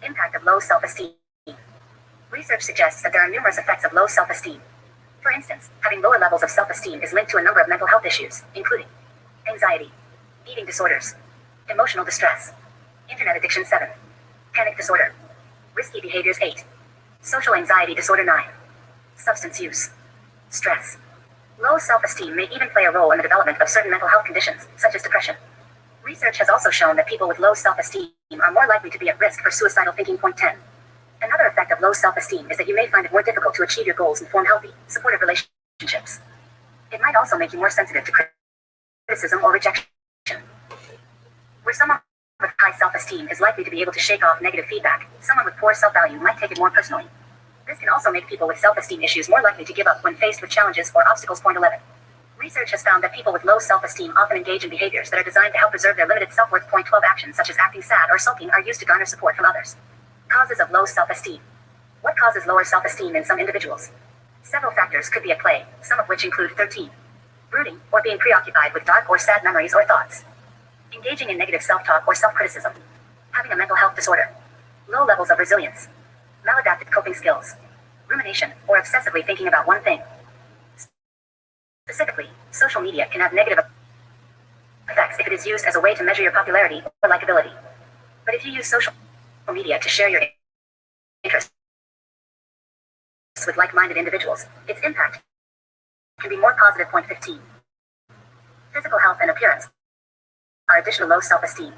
Impact of low self-esteem. Research suggests that there are numerous effects of low self-esteem. For instance, having lower levels of self-esteem is linked to a number of mental health issues, including anxiety, eating disorders, emotional distress, internet addiction 7, panic disorder, risky behaviors 8, social anxiety disorder 9, substance use, stress. Low self-esteem may even play a role in the development of certain mental health conditions, such as depression. Research has also shown that people with low self-esteem are more likely to be at risk for suicidal thinking. Point 10. Another effect of low self-esteem is that you may find it more difficult to achieve your goals and form healthy, supportive relationships. It might also make you more sensitive to criticism or rejection. Where someone with high self-esteem is likely to be able to shake off negative feedback, someone with poor self-value might take it more personally. This can also make people with self-esteem issues more likely to give up when faced with challenges or obstacles. Point 11. Research has found that people with low self-esteem often engage in behaviors that are designed to help preserve their limited self-worth. Point 12. Actions such as acting sad or sulking are used to garner support from others. Causes of low self-esteem. What causes lower self-esteem in some individuals? Several factors could be at play, some of which include 13. Brooding, or being preoccupied with dark or sad memories or thoughts. Engaging in negative self-talk or self-criticism. Having a mental health disorder. Low levels of resilience. Maladaptive coping skills. Rumination, or obsessively thinking about one thing. Specifically, social media can have negative effects if it is used as a way to measure your popularity or likability. But if you use social media to share your interests with like-minded individuals, its impact can be more positive. Point 15. Physical health and appearance are additional low self-esteem.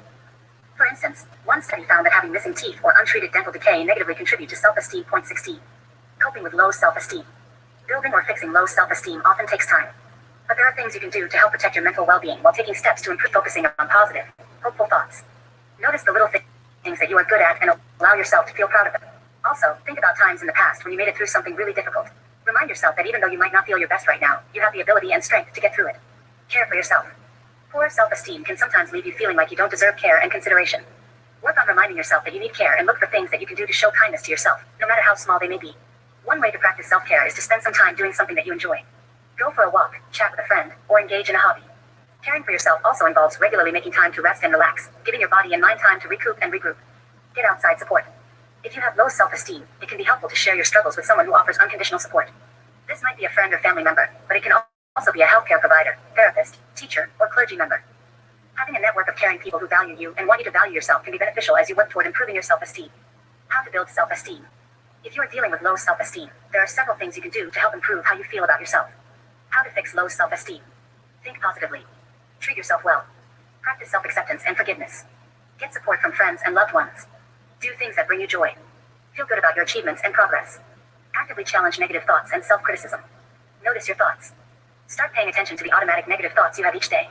For instance, one study found that having missing teeth or untreated dental decay negatively contribute to self-esteem. Point 16. Coping with low self-esteem. Building or fixing low self-esteem often takes time. But there are things you can do to help protect your mental well-being while taking steps to improve. Focusing on positive, hopeful thoughts. Notice the little things that you are good at and allow yourself to feel proud of them. Also, think about times in the past when you made it through something really difficult. Remind yourself that even though you might not feel your best right now, you have the ability and strength to get through it. Care for yourself. Poor self-esteem can sometimes leave you feeling like you don't deserve care and consideration. Work on reminding yourself that you need care and look for things that you can do to show kindness to yourself, no matter how small they may be. One way to practice self-care is to spend some time doing something that you enjoy. Go for a walk, chat with a friend, or engage in a hobby. Caring for yourself also involves regularly making time to rest and relax, giving your body and mind time to recoup and regroup. Get outside support. If you have low self-esteem, it can be helpful to share your struggles with someone who offers unconditional support. This might be a friend or family member, but it can also be a healthcare provider, therapist, teacher, or clergy member. Having a network of caring people who value you and want you to value yourself can be beneficial as you work toward improving your self-esteem. How to build self-esteem. If you are dealing with low self-esteem, there are several things you can do to help improve how you feel about yourself. How to fix low self-esteem. Think positively. Treat yourself well. Practice self-acceptance and forgiveness. Get support from friends and loved ones. Do things that bring you joy. Feel good about your achievements and progress. Actively challenge negative thoughts and self-criticism. Notice your thoughts. Start paying attention to the automatic negative thoughts you have each day.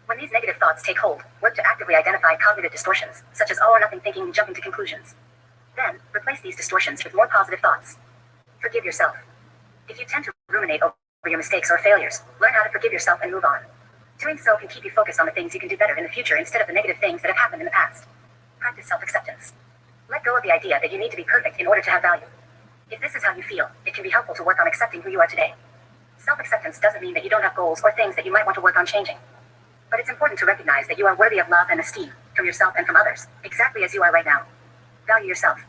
When these negative thoughts take hold, work to actively identify cognitive distortions, such as all or nothing thinking and jumping to conclusions. Then, replace these distortions with more positive thoughts. Forgive yourself. If you tend to ruminate over your mistakes or failures, learn how to forgive yourself and move on. Doing so can keep you focused on the things you can do better in the future instead of the negative things that have happened in the past. Practice self-acceptance. Let go of the idea that you need to be perfect in order to have value. If this is how you feel, it can be helpful to work on accepting who you are today. Self-acceptance doesn't mean that you don't have goals or things that you might want to work on changing. But it's important to recognize that you are worthy of love and esteem, from yourself and from others, exactly as you are right now. Value yourself.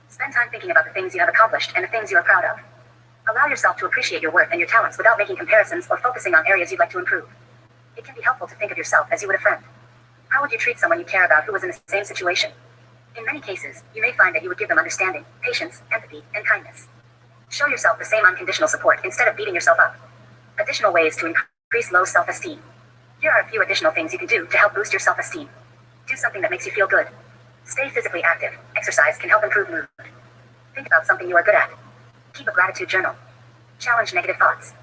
Spend time thinking about the things you have accomplished and the things you are proud of. Allow yourself to appreciate your worth and your talents without making comparisons or focusing on areas you'd like to improve. It can be helpful to think of yourself as you would a friend. How would you treat someone you care about who was in the same situation? In many cases, you may find that you would give them understanding, patience, empathy, and kindness. Show yourself the same unconditional support instead of beating yourself up. Additional ways to increase low self-esteem. Here are a few additional things you can do to help boost your self-esteem. Do something that makes you feel good. Stay physically active. Exercise can help improve mood. Think about something you are good at. Keep a gratitude journal. Challenge negative thoughts.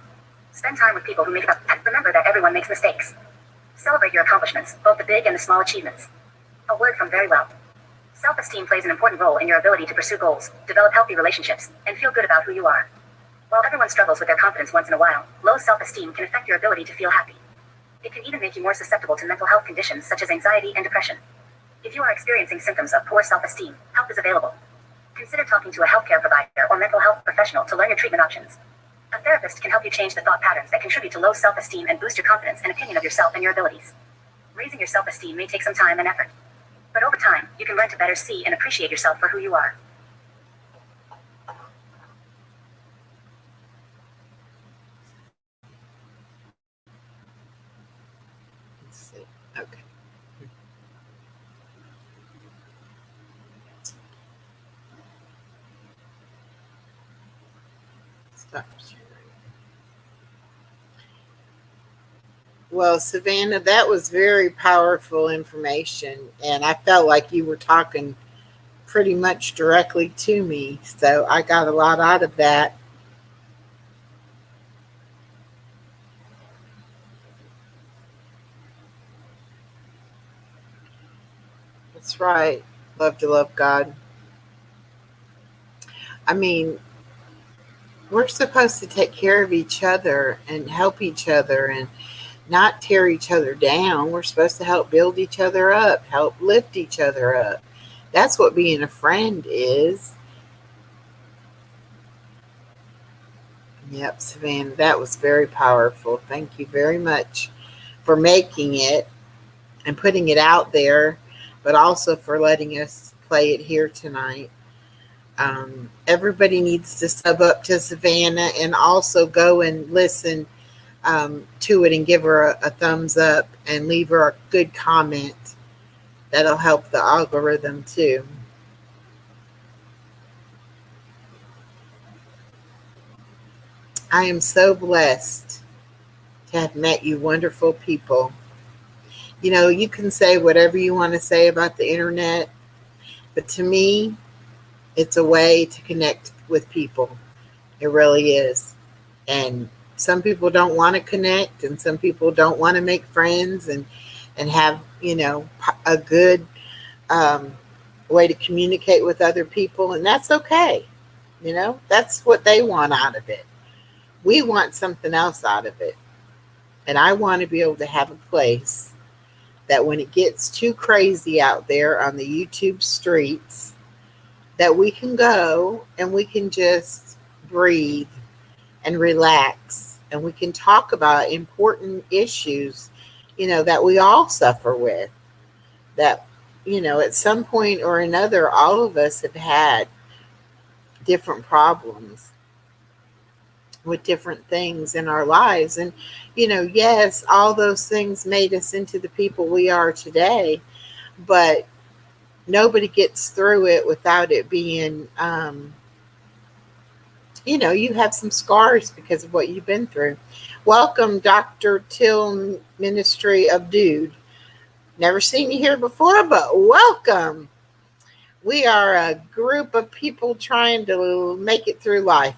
Spend time with people who make it up. Remember that everyone makes mistakes. Celebrate your accomplishments, both the big and the small achievements. A word from very well. Self-esteem plays an important role in your ability to pursue goals, develop healthy relationships, and feel good about who you are. While everyone struggles with their confidence once in a while, low self-esteem can affect your ability to feel happy. It can even make you more susceptible to mental health conditions such as anxiety and depression. If you are experiencing symptoms of poor self-esteem, help is available. Consider talking to a healthcare provider or mental health professional to learn your treatment options. A therapist can help you change the thought patterns that contribute to low self-esteem and boost your confidence and opinion of yourself and your abilities. Raising your self-esteem may take some time and effort. But over time, you can learn to better see and appreciate yourself for who you are. Let's see. Okay. Stop sharing. Well, Savannah, that was very powerful information, and I felt like you were talking pretty much directly to me, so I got a lot out of that. That's right. Love to love God. I mean, we're supposed to take care of each other and help each other and not tear each other down. We're supposed to help build each other up, help lift each other up. That's what being a friend is. Yep, Savannah, that was very powerful. Thank you very much for making it and putting it out there, but also for letting us play it here tonight. Everybody needs to sub up to Savannah and also go and listen to it and give her a thumbs up and leave her a good comment. That'll help the algorithm too. I am so blessed to have met you wonderful people. You know, you can say whatever you want to say about the internet, but to me, it's a way to connect with people. It really is. And some people don't want to connect, and some people don't want to make friends and have, a good um, way to communicate with other people, and that's okay. That's what they want out of it. We want something else out of it. And I want to be able to have a place that when it gets too crazy out there on the YouTube streets, that we can go and we can just breathe and relax and we can talk about important issues, that we all suffer with. That, at some point or another, all of us have had different problems with different things in our lives. And, yes, all those things made us into the people we are today, but nobody gets through it without it being, you have some scars because of what you've been through. Welcome, Dr. Till Ministry of Dude. Never seen you here before, but welcome. We are a group of people trying to make it through life.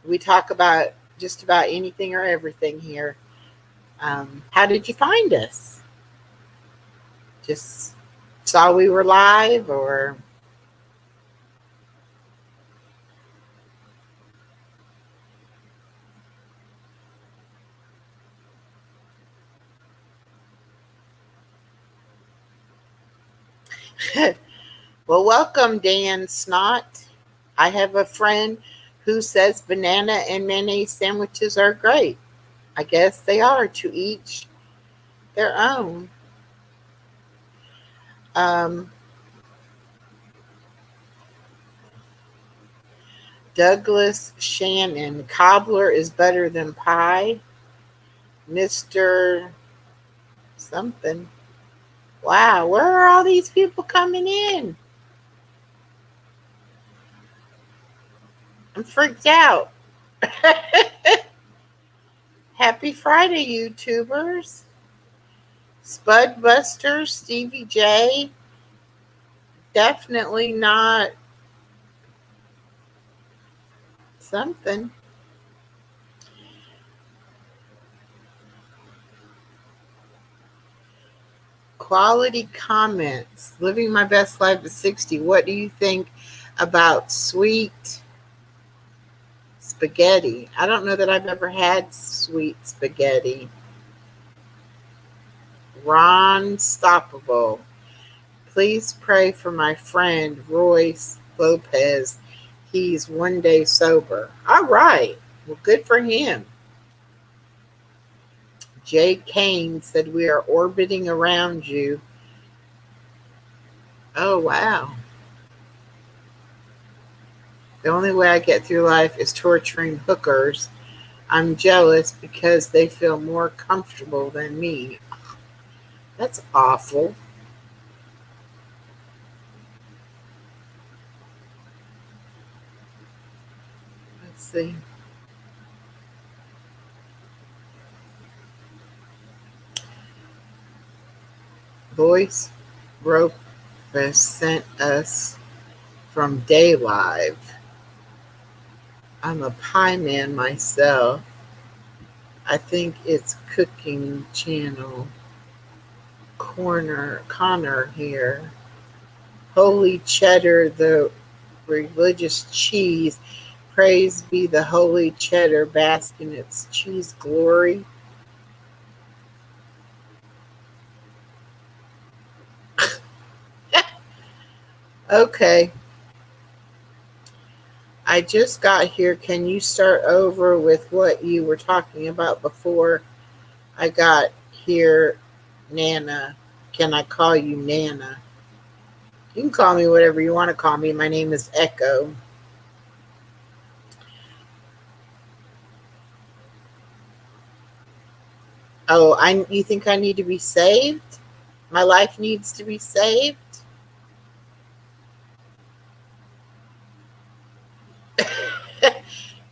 We talk about just about anything or everything here. How did you find us? Just saw we were live, or well, welcome, Dan Snot. I have a friend who says banana and mayonnaise sandwiches are great. I guess they are, to each their own. Um, Douglas Shannon, cobbler is better than pie. Mr. Something. Wow, where are all these people coming in? I'm freaked out. Happy Friday, YouTubers. Spudbuster, Stevie J. Definitely not something. Quality comments. Living my best life at 60. What do you think about sweet spaghetti? I don't know that I've ever had sweet spaghetti. Ron Stoppable. Please pray for my friend Royce Lopez. He's one day sober. All right. Well, good for him. Jay Kane said we are orbiting around you. Oh, wow. The only way I get through life is torturing hookers. I'm jealous because they feel more comfortable than me. That's awful. Let's see. Voice Ropus sent us from Day Live. I'm a pie man myself. I think it's Cooking Channel. Connor here. Holy cheddar, the religious cheese. Praise be the holy cheddar, bask in its cheese glory. Okay. I just got here. Can you start over with what you were talking about before I got here, Nana? Can I call you Nana? You can call me whatever you want to call me. My name is Echo. Oh, you think I need to be saved? My life needs to be saved?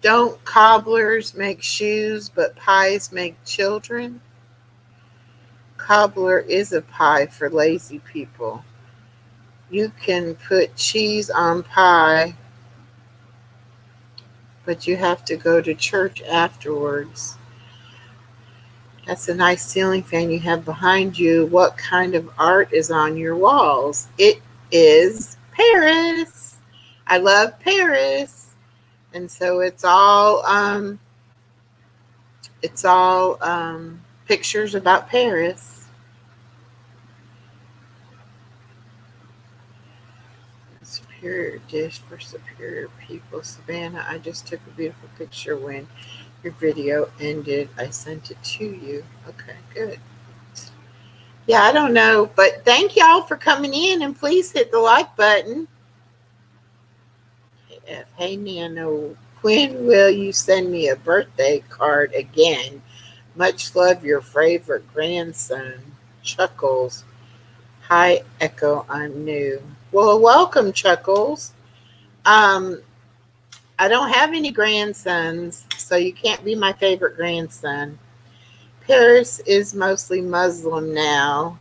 Don't cobblers make shoes, but pies make children? Cobbler is a pie for lazy people. You can put cheese on pie, but you have to go to church afterwards. That's a nice ceiling fan you have behind you. What kind of art is on your walls? It is Paris. I love Paris. And so it's all pictures about Paris. Superior dish for superior people. Savannah, I just took a beautiful picture when your video ended. I sent it to you. Okay, good. Yeah, I don't know, but thank y'all for coming in and please hit the like button. Hey, Nano, when will you send me a birthday card again? Much love, your favorite grandson. Chuckles. Hi, Echo, I'm new. Well, welcome, Chuckles. Um, I don't have any grandsons, so you can't be my favorite grandson. Paris is mostly Muslim now.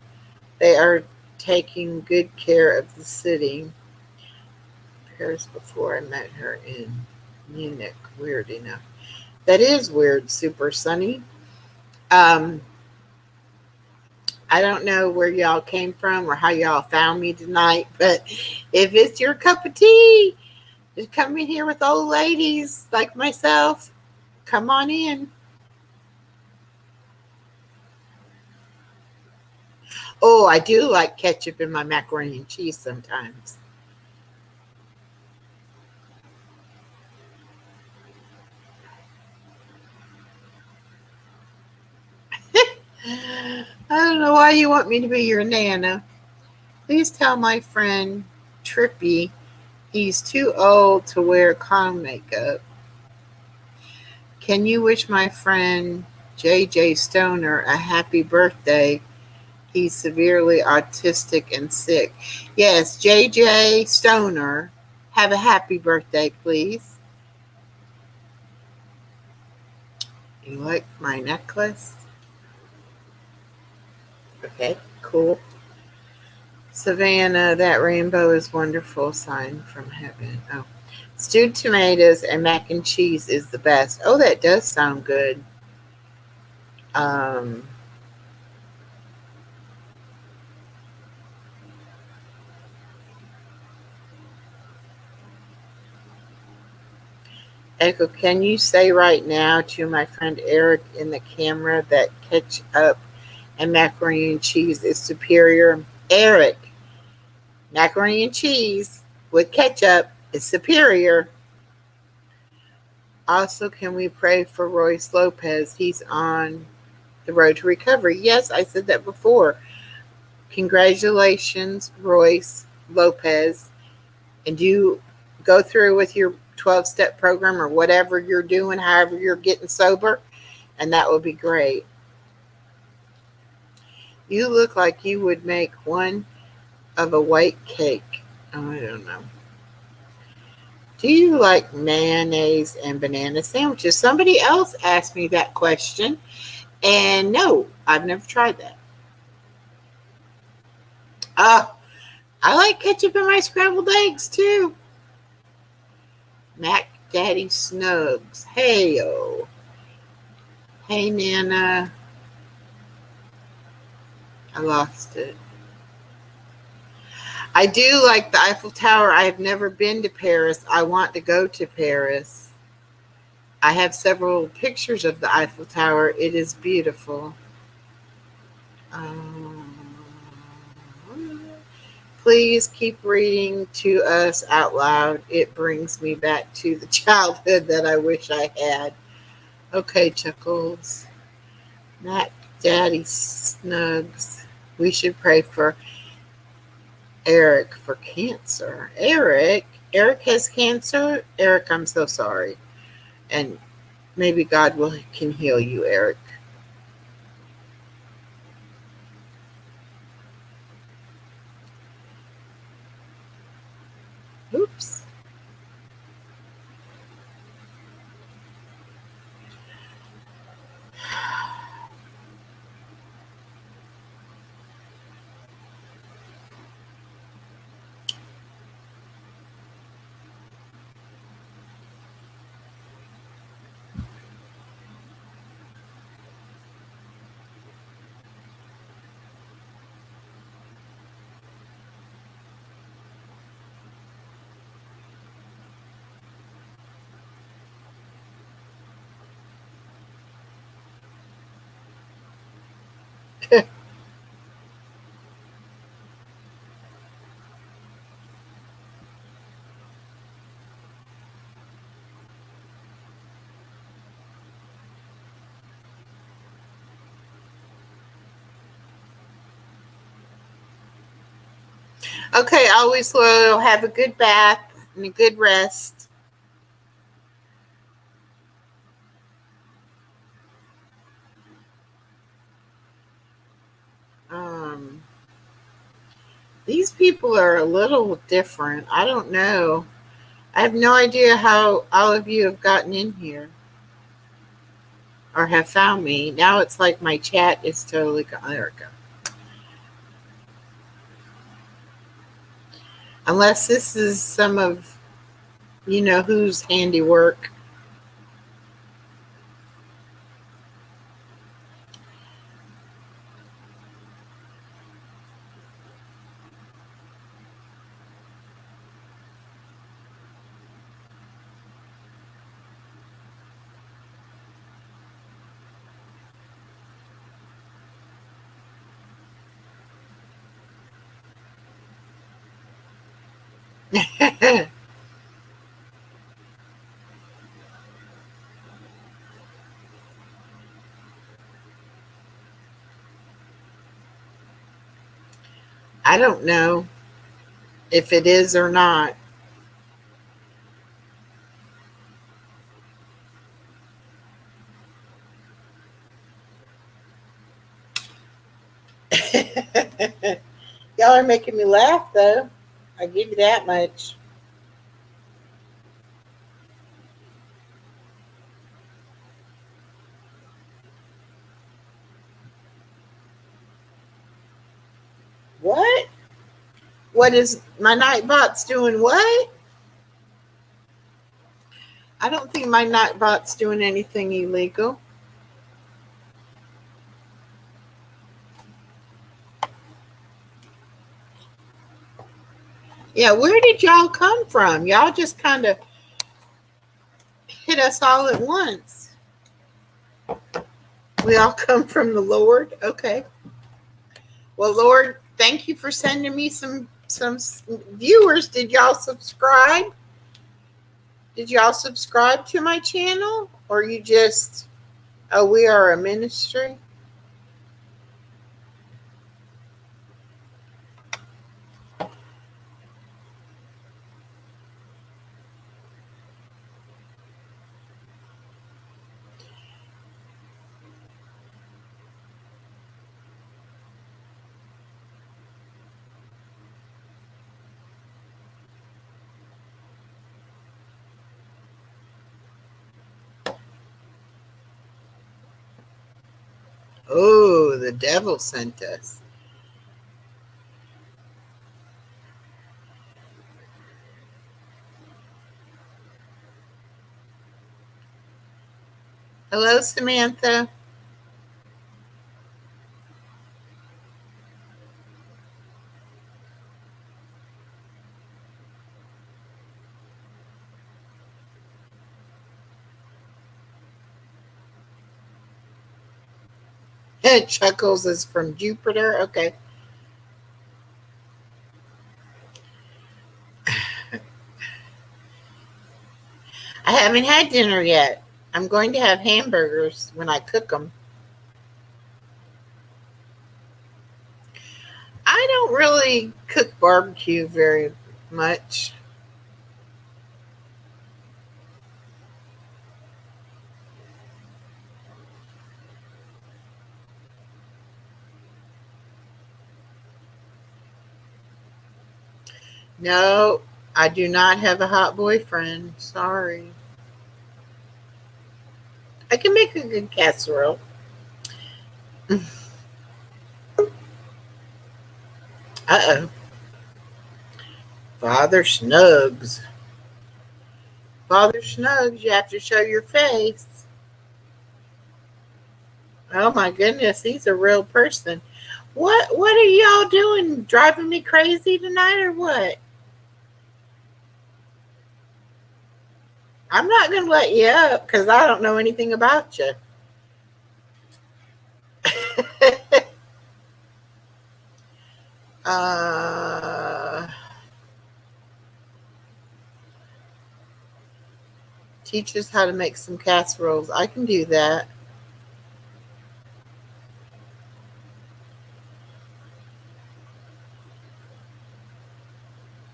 They are taking good care of the city. Paris before I met her in Munich. Weird enough. That is weird, Super Sunny. Um, I don't know where y'all came from or how y'all found me tonight, but if it's your cup of tea, just come in here with old ladies like myself. Come on in. Oh, I do like ketchup in my macaroni and cheese sometimes. I don't know why you want me to be your Nana. Please tell my friend Trippy he's too old to wear clown makeup. Can you wish my friend JJ Stoner a happy birthday? He's severely autistic and sick. Yes, JJ Stoner, have a happy birthday, please. You like my necklace? Okay, cool. Savannah, that rainbow is wonderful sign from heaven. Oh, stewed tomatoes and mac and cheese is the best. Oh, that does sound good. Um, Echo, can you say right now to my friend Eric in the camera that ketchup and macaroni and cheese is superior? Eric, macaroni and cheese with ketchup is superior. Also, can we pray for Royce Lopez? He's on the road to recovery. Yes, I said that before. Congratulations, Royce Lopez. And you go through with your 12-step program or whatever you're doing, however you're getting sober, and that would be great. You look like you would make one of a white cake. Oh, I don't know. Do you like mayonnaise and banana sandwiches? Somebody else asked me that question, and no, I've never tried that. I like ketchup in my scrambled eggs too. Mac Daddy Snugs. Hey, yo. Hey, Nana. I lost it. I do like the Eiffel Tower. I have never been to Paris. I want to go to Paris. I have several pictures of the Eiffel Tower. It is beautiful. Um, please keep reading to us out loud. It brings me back to the childhood that I wish I had. Okay, Chuckles. Mac Daddy Snugs. We should pray for Eric for cancer. Eric has cancer. Eric, I'm so sorry. And maybe God will can heal you, Eric. Oops. Okay, always loyal. Have a good bath and a good rest. Um, these people are a little different. I don't know. I have no idea how all of you have gotten in here or have found me. Now it's like my chat is totally gone. There we go. Unless this is some of you know whose handiwork. I don't know if it is or not. Y'all are making me laugh, though. I give you that much. What? What is my nightbot's doing? What? I don't think my nightbot's doing anything illegal. Yeah, where did y'all come from? Y'all just kind of hit us all at once. We all come from the Lord. Okay. Well, Lord, thank you for sending me some viewers. Did y'all subscribe? Did y'all subscribe to my channel, or you just oh we are a ministry? Oh, the devil sent us. Hello, Samantha. Chuckles is from Jupiter. Okay. I haven't had dinner yet. I'm going to have hamburgers when I cook them. I don't really cook barbecue very much. No, I do not have a hot boyfriend. Sorry. I can make a good casserole. Uh oh. Father Snugs. Father Snugs, you have to show your face. Oh my goodness, he's a real person. What are y'all doing? Driving me crazy tonight or what? I'm not gonna let you up because I don't know anything about you. uh, Teach us how to make some casseroles. I can do that.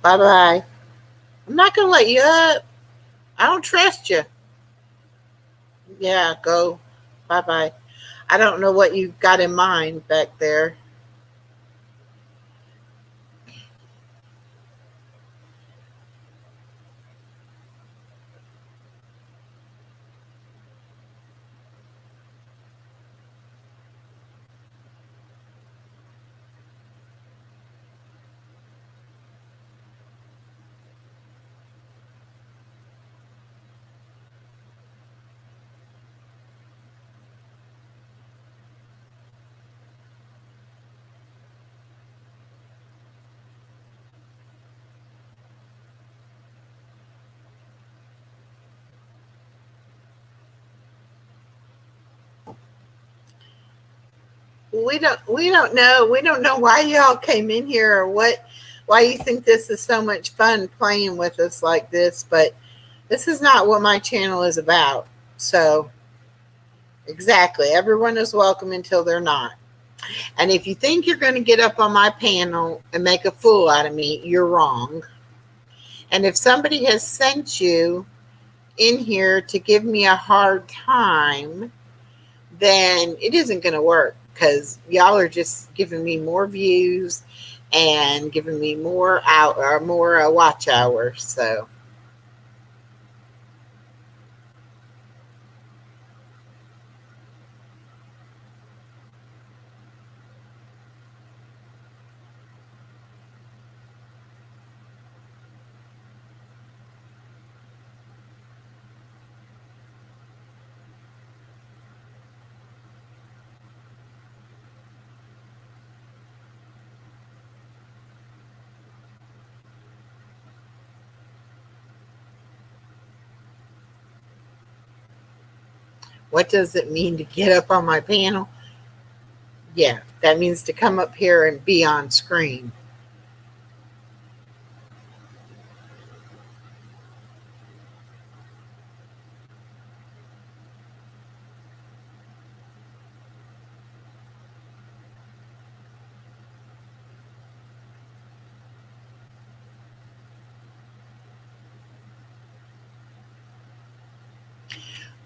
Bye bye. I'm not going to let you up. I don't trust you. Yeah, go. Bye bye. I don't know what you got in mind back there. We don't know why y'all came in here or why you think this is so much fun playing with us like this, but this is not what my channel is about. So exactly, everyone is welcome until they're not. And if you think you're going to get up on my panel and make a fool out of me, you're wrong. And if somebody has sent you in here to give me a hard time, then it isn't going to work, because y'all are just giving me more views and giving me more watch hours. So what does it mean to get up on my panel? Yeah, that means to come up here and be on screen.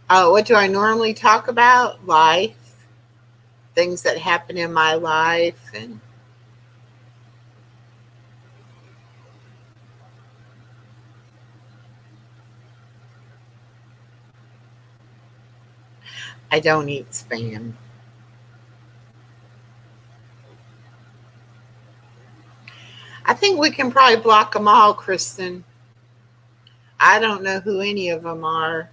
What do I normally talk about? Life, things that happen in my life, and I don't eat spam. I think we can probably block them all, Kristen. I don't know who any of them are.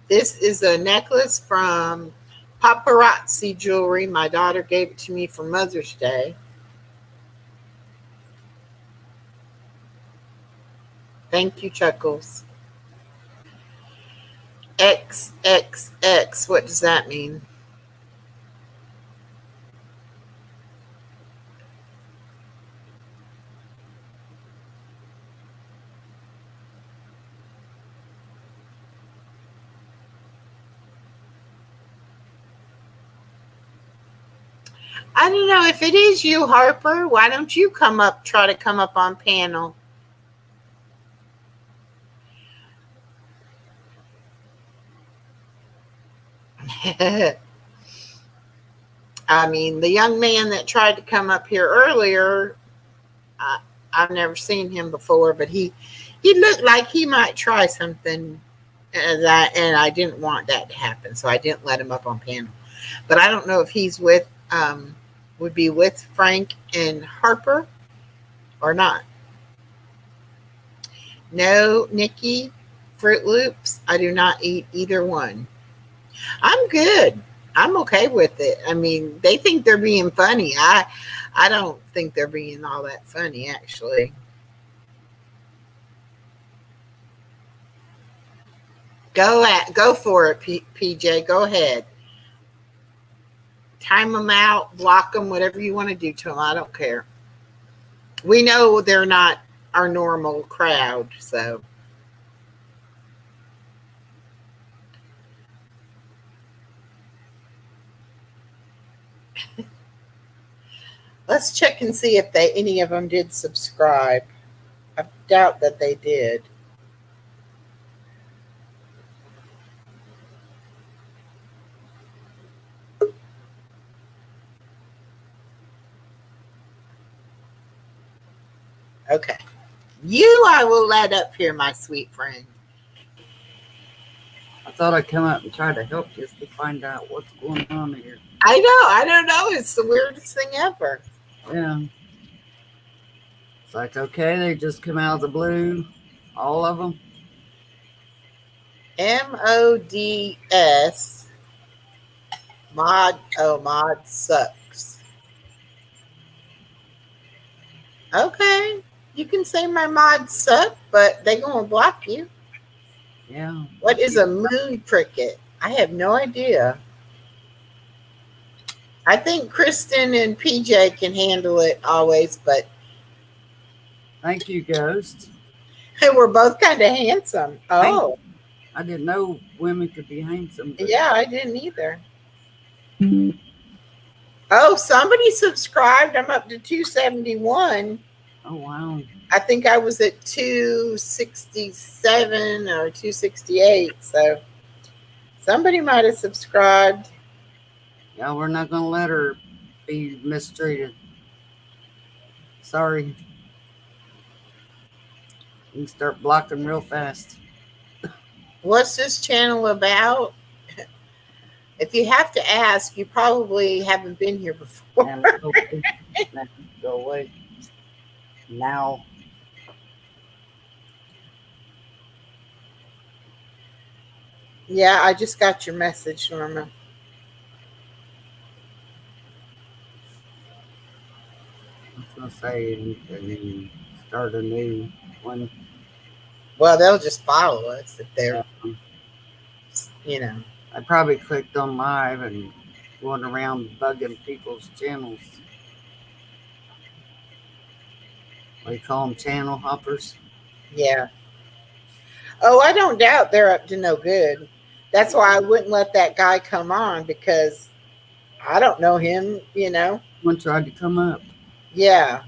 This is a necklace from Paparazzi Jewelry. My daughter gave it to me for Mother's Day. Thank you, Chuckles. XXX. What does that mean? I don't know. If it is you, Harper, why don't you try to come up on panel? I mean, the young man that tried to come up here earlier, I've never seen him before, but he looked like he might try something, and I didn't want that to happen, so I didn't let him up on panel. But I don't know if he's would be with Frank and Harper or not. No, Nikki, Fruit Loops. I do not eat either one. I'm good. I'm okay with it. I mean, they think they're being funny. I don't think they're being all that funny, actually. Go for it, PJ. Go ahead. Time them out, block them, whatever you want to do to them. I don't care. We know they're not our normal crowd, so let's check and see if they any of them did subscribe. I doubt that they did. Okay. You I will let up here, my sweet friend. I thought I'd come up and try to help you to find out what's going on here. I don't know. It's the weirdest thing ever. Yeah. It's like, okay, they just come out of the blue, all of them. MODS mod sucks. Okay. You can say my mods suck, but they gonna block you. Yeah. What is a moon cricket? I have no idea. I think Kristen and PJ can handle it always, but Thank you, Ghost. we're both kind of handsome. Thank Oh, I didn't know women could be handsome. But yeah, I didn't either. Oh, somebody subscribed. I'm up to 271. oh wow. I think I was at 267 or 268. So somebody might have subscribed. Yeah, we're not gonna let her be mistreated. Sorry. You can start blocking real fast. What's this channel about? If you have to ask, you probably haven't been here before. And go away. Now. Yeah, I just got your message, Norma. I was gonna say and start a new one. Well, they'll just follow us if they're, Um, you know. I probably clicked on live and going around bugging people's channels. What do you call them? Channel hoppers. Yeah. Oh, I don't doubt they're up to no good. That's why I wouldn't let that guy come on because I don't know him. One tried to come up. Yeah.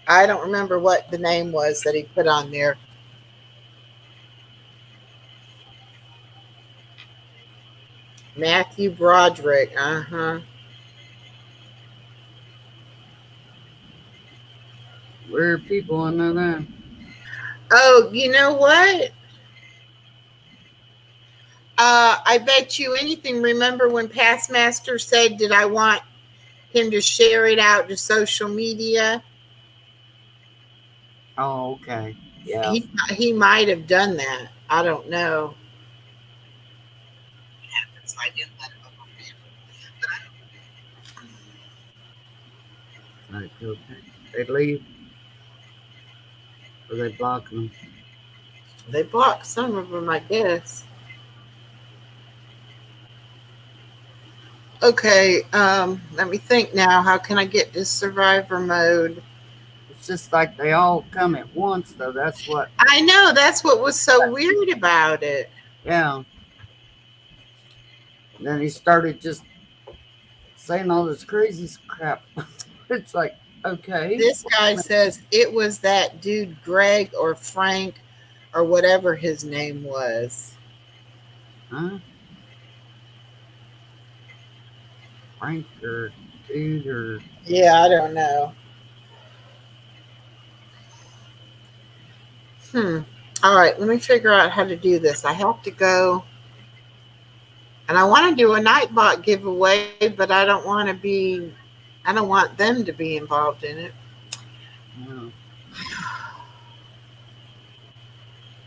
I don't remember what the name was that he put on there. Matthew Broderick. Uh huh. Where are people I know that? Oh, you know what? I bet you anything. Remember when Past Master said, did I want him to share it out to social media? Oh, okay. Yeah. He might have done that. I don't know. So I didn't let him up on Like, okay. They leave or they block them. They blocked some of them, I guess. Okay, let me think now. How can I get to survivor mode? It's just like they all come at once, though. That's what. I know, that's what was so weird about it. Yeah. And then he started just saying all this crazy crap. It's like, okay. This guy says it was that dude Greg or Frank or whatever his name was. Huh? Frank or dude or. Yeah, I don't know. All right, let me figure out how to do this. I have to go. And I want to do a Nightbot giveaway, but I don't want them to be involved in it. Yeah.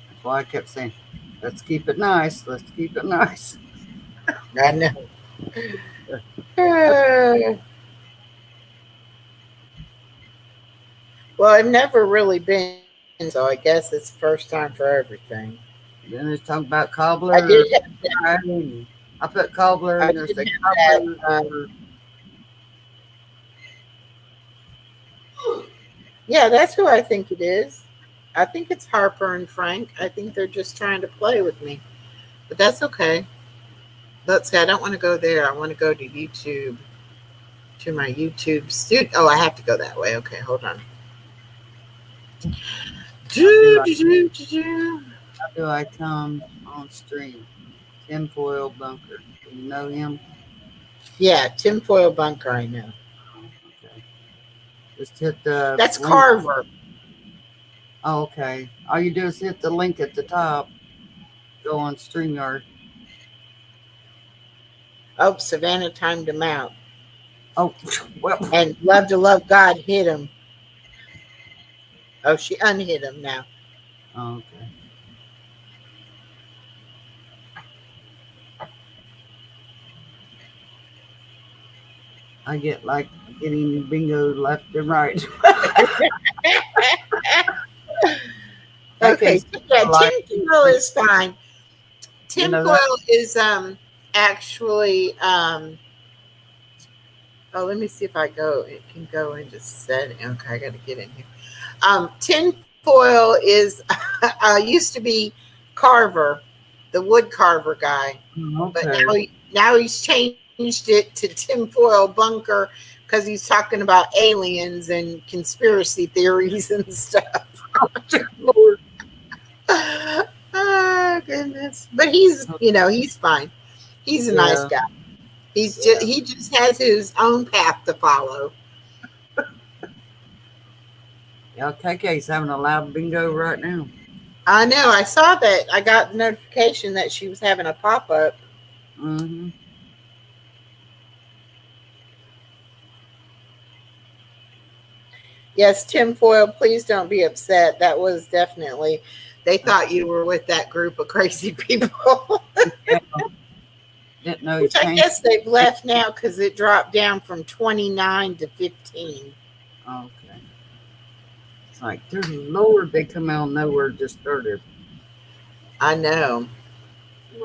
That's why I kept saying, let's keep it nice. Let's keep it nice. I know. Well, I've never really been, so I guess it's first time for everything. Then they talk about cobbler. I did have I put cobbler I and there's did a have cobbler. Yeah, that's who I think it is. I think it's Harper and Frank. I think they're just trying to play with me, but that's okay. Let's see. I don't want to go there. I want to go to YouTube, to my YouTube studio. Oh, I have to go that way. Okay, hold on. How do I come on stream? Tinfoil Bunker. Do you know him? Yeah, tinfoil bunker. I know. Oh, okay. Just hit the That's link. Carver. Oh, okay. All you do is hit the link at the top. Go on StreamYard. Oh, Savannah timed him out. Oh, well. And love to love God hit him. Oh, she unhit him now. Oh, okay. I get like getting bingo left and right. Okay, yeah, like, tinfoil is fine. you know that? Tinfoil is actually oh, let me see if I go. It can go into setting. Okay, I got to get in here. Tinfoil is used to be Carver, the wood carver guy, but Okay. now he's changed it to tinfoil bunker because he's talking about aliens and conspiracy theories and stuff. Lord. Oh goodness! But he's fine. He's a nice Yeah. guy. Yeah. He just has his own path to follow. Yeah, KK's having a live bingo right now. I know. I saw that. I got notification that she was having a pop up. Mm-hmm. Yes, tinfoil. Please don't be upset. That was definitely. They thought you were with that group of crazy people, Yeah. Didn't know he which I changed. guess they've left now because it dropped down from 29 to 15. Okay. It's like, dear Lord, they come out of nowhere just started. I know.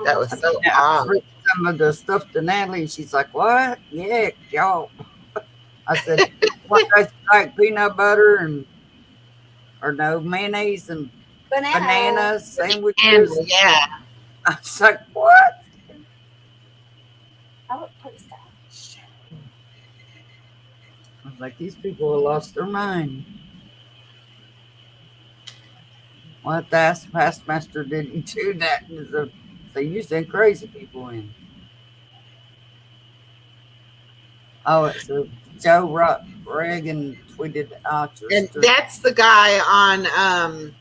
That was so I was odd. reading some of the stuff to Natalie, and she's like, what? Yeah, y'all. I said, what guys like peanut butter and or no mayonnaise and banana And sandwiches? yeah, I was like, what? I was like, these people have lost their mind. What the ask Pastmaster did he do that? So you send crazy people in. Oh, it's a Joe Reagan tweeted out your and story. that's the guy on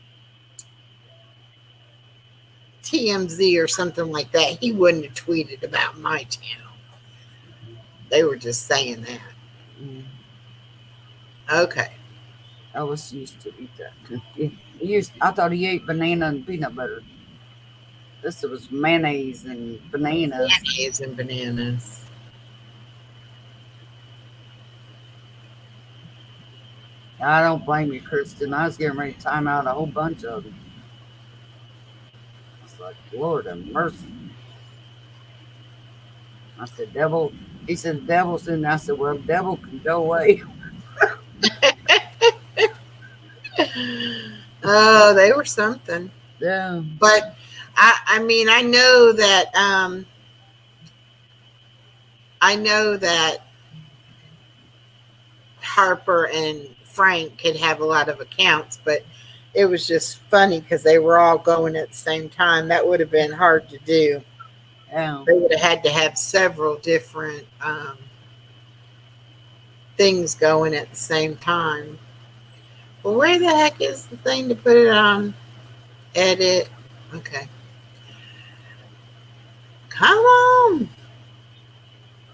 TMZ or something like that. He wouldn't have tweeted about my channel. They were just saying that. Mm. Okay. I was used to eat that. I thought he ate banana and peanut butter. This was mayonnaise and bananas. Mayonnaise and bananas. I don't blame you, Kristen. I was getting ready to time out a whole bunch of them. I was like, Lord have mercy. I said, devil. He said, devil's in. I said, well, devil can go away. Oh, they were something. Yeah. But I mean, I know that Harper and Frank could have a lot of accounts, but it was just funny because they were all going at the same time. That would have been hard to do. Yeah. They would have had to have several different things going at the same time. Well, where the heck is the thing to put it on? Edit. Okay. Come on.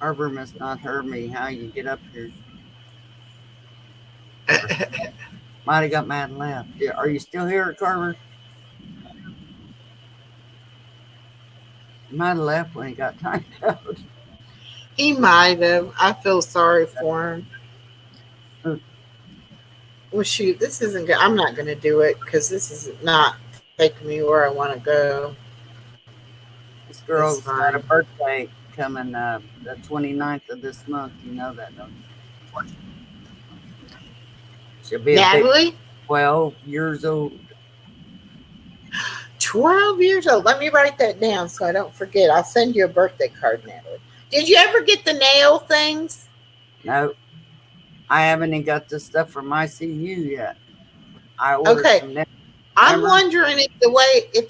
Arbor must not heard me. How you get up here? Might have got mad and left. Yeah, are you still here, Carver? He might have left when he got timed out. He might have. I feel sorry for him. Well, shoot, this isn't good. I'm not going to do it because this is not taking me where I want to go. This It's girl's got a fine. birthday coming the 29th of this month. You know that, don't you? She'll be a big Natalie, 12 years old. 12 years old. Let me write that down so I don't forget. I'll send you a birthday card, Natalie. Did you ever get the nail things? No, I haven't even got the stuff from ICU yet. I ordered Okay. some nail I'm trimmer. wondering if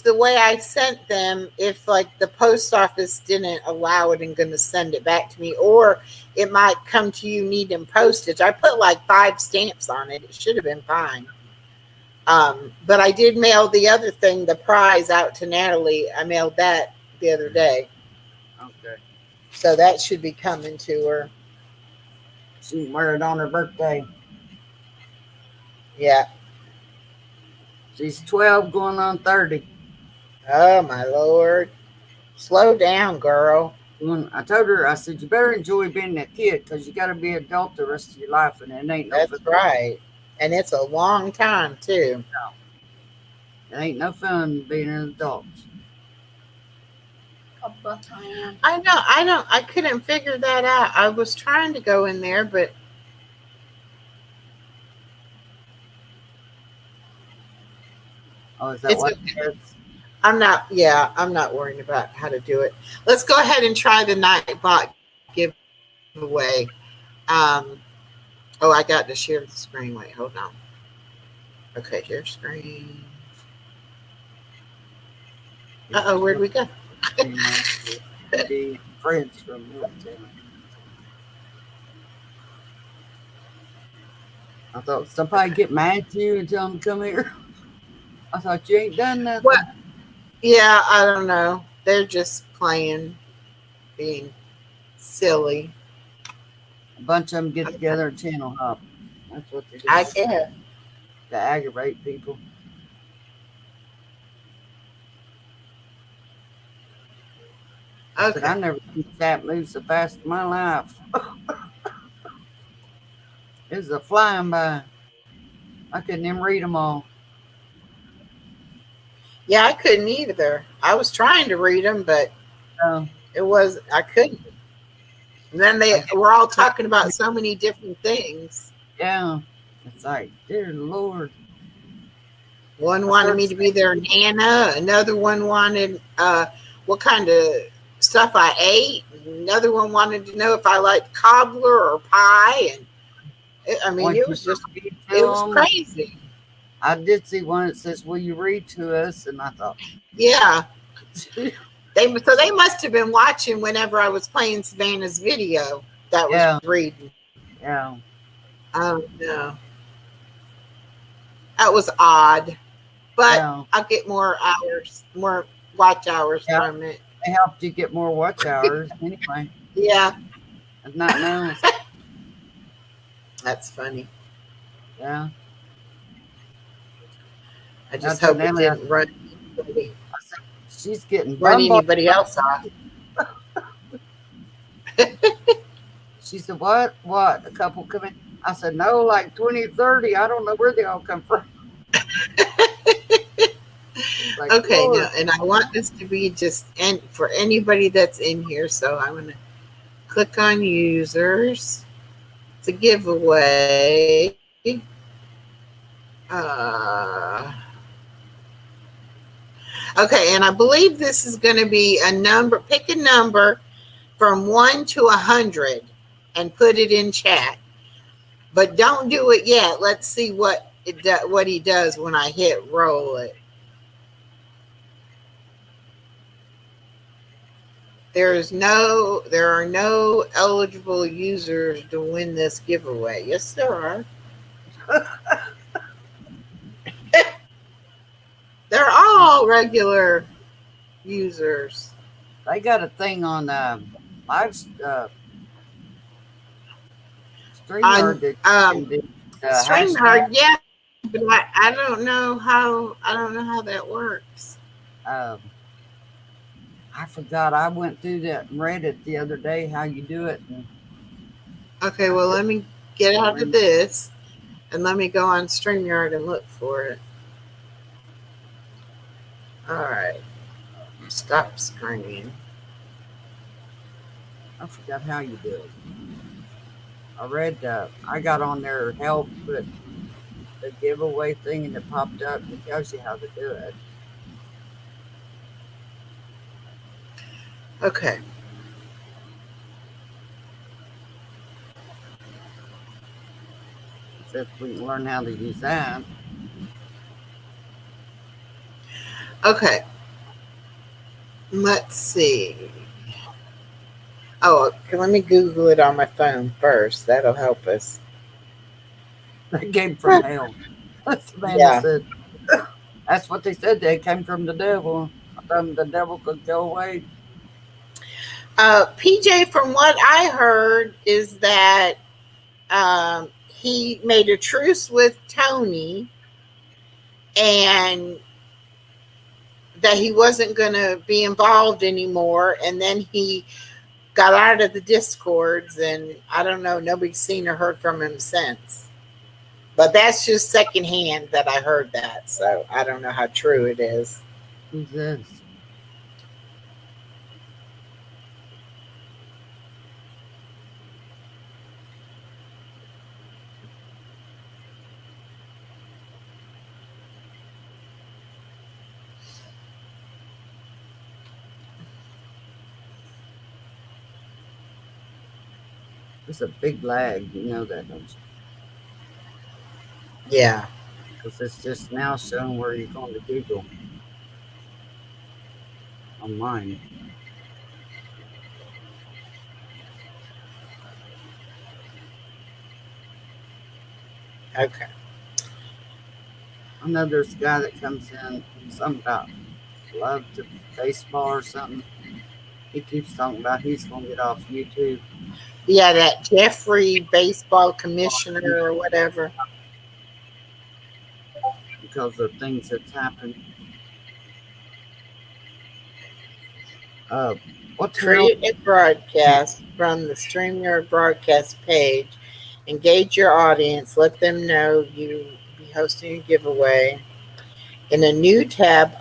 the way I sent them, if like the post office didn't allow it and going to send it back to me, or it might come to you needing postage. I put like 5 stamps on it. It should have been fine. But I did mail the other thing, the prize, out to Natalie. I mailed that the other day, Okay. so that should be coming to her. She can wear it on her birthday. Yeah. She's 12 going on 30. Oh my Lord. Slow down, girl. When I told her, I said, you better enjoy being a kid because you got to be an adult the rest of your life, and it ain't no That's fun. right. And it's a long time too. It ain't no fun being an adult. I couldn't figure that out. I was trying to go in there, but Oh, is that it's what okay. it is? I'm not worrying about how to do it. Let's go ahead and try the Nightbot giveaway. Oh, I got to share the screen. Wait, hold on. Okay, share screen. Uh-oh, where'd we go? Be friends from I thought somebody get mad at you and tell them to come here. I thought you ain't done nothing. What? Yeah, I don't know. They're just playing, being silly. A bunch of them get together and channel hop. That's what they do. I guess. To aggravate people. Okay. But I never seen chat move so fast in my life. It was a flying by. I couldn't even read them all. Yeah, I couldn't either. I was trying to read them, but I couldn't. And then they were all talking about so many different things. Yeah. It's like, dear Lord. One wanted me to be their Nana. Another one wanted what kind of stuff I ate. Another one wanted to know if I liked cobbler or pie. And it was crazy. I did see one that says, will you read to us? And I thought, yeah. They must have been watching whenever I was playing Savannah's video that was reading. Yeah. Oh no. That was odd. But I'll get more hours, more watch hours from it. They helped you get more watch hours anyway. Yeah. That's not nice. That's funny. Yeah. I just hope it didn't run anybody. She's getting run anybody else off. She said, what? A couple come in? I said, no, like 20, 30. I don't know where they all come from. Like, okay, now, and I want this to be just for anybody that's in here. So I'm going to click on users. It's a giveaway. Okay, and I believe this is going to be a number. Pick a number from 1 to 100 and put it in chat. But don't do it yet. Let's see what he does when I hit roll it. There are no eligible users to win this giveaway. Yes, there are. They're all regular users. They got a thing on live StreamYard. StreamYard, yeah, but I don't know how that works. I forgot. I went through that and read it the other day how you do it. Okay, well, let me get out of this and let me go on StreamYard and look for it. All right. Stop screen. I forgot how you do it. I read, I got on there help, but the giveaway thing and it popped up and it tells you how to do it. Okay. So if we can learn how to use that. Okay. Let's see. Oh, okay, let me Google it on my phone first. That'll help us. They came from hell. Savannah Yeah. said. That's what they said. They came from the devil. I told them the devil could go away. PJ, from what I heard, is that he made a truce with Tony and that he wasn't going to be involved anymore. And then he got out of the discords, and I don't know, nobody's seen or heard from him since. But that's just secondhand that I heard that. So I don't know how true it is. Who's this? There's a big lag. You know that, don't you? Yeah. Because it's just now showing where you're going to Google on mine. Okay. I know there's a guy that comes in, something about love to baseball or something. He keeps talking about he's going to get off YouTube Yeah, that Jeffrey baseball commissioner or whatever. because of things that's happened. What the hell? Create a broadcast from the StreamYard broadcast page. Engage your audience. Let them know you be hosting a giveaway. In a new tab,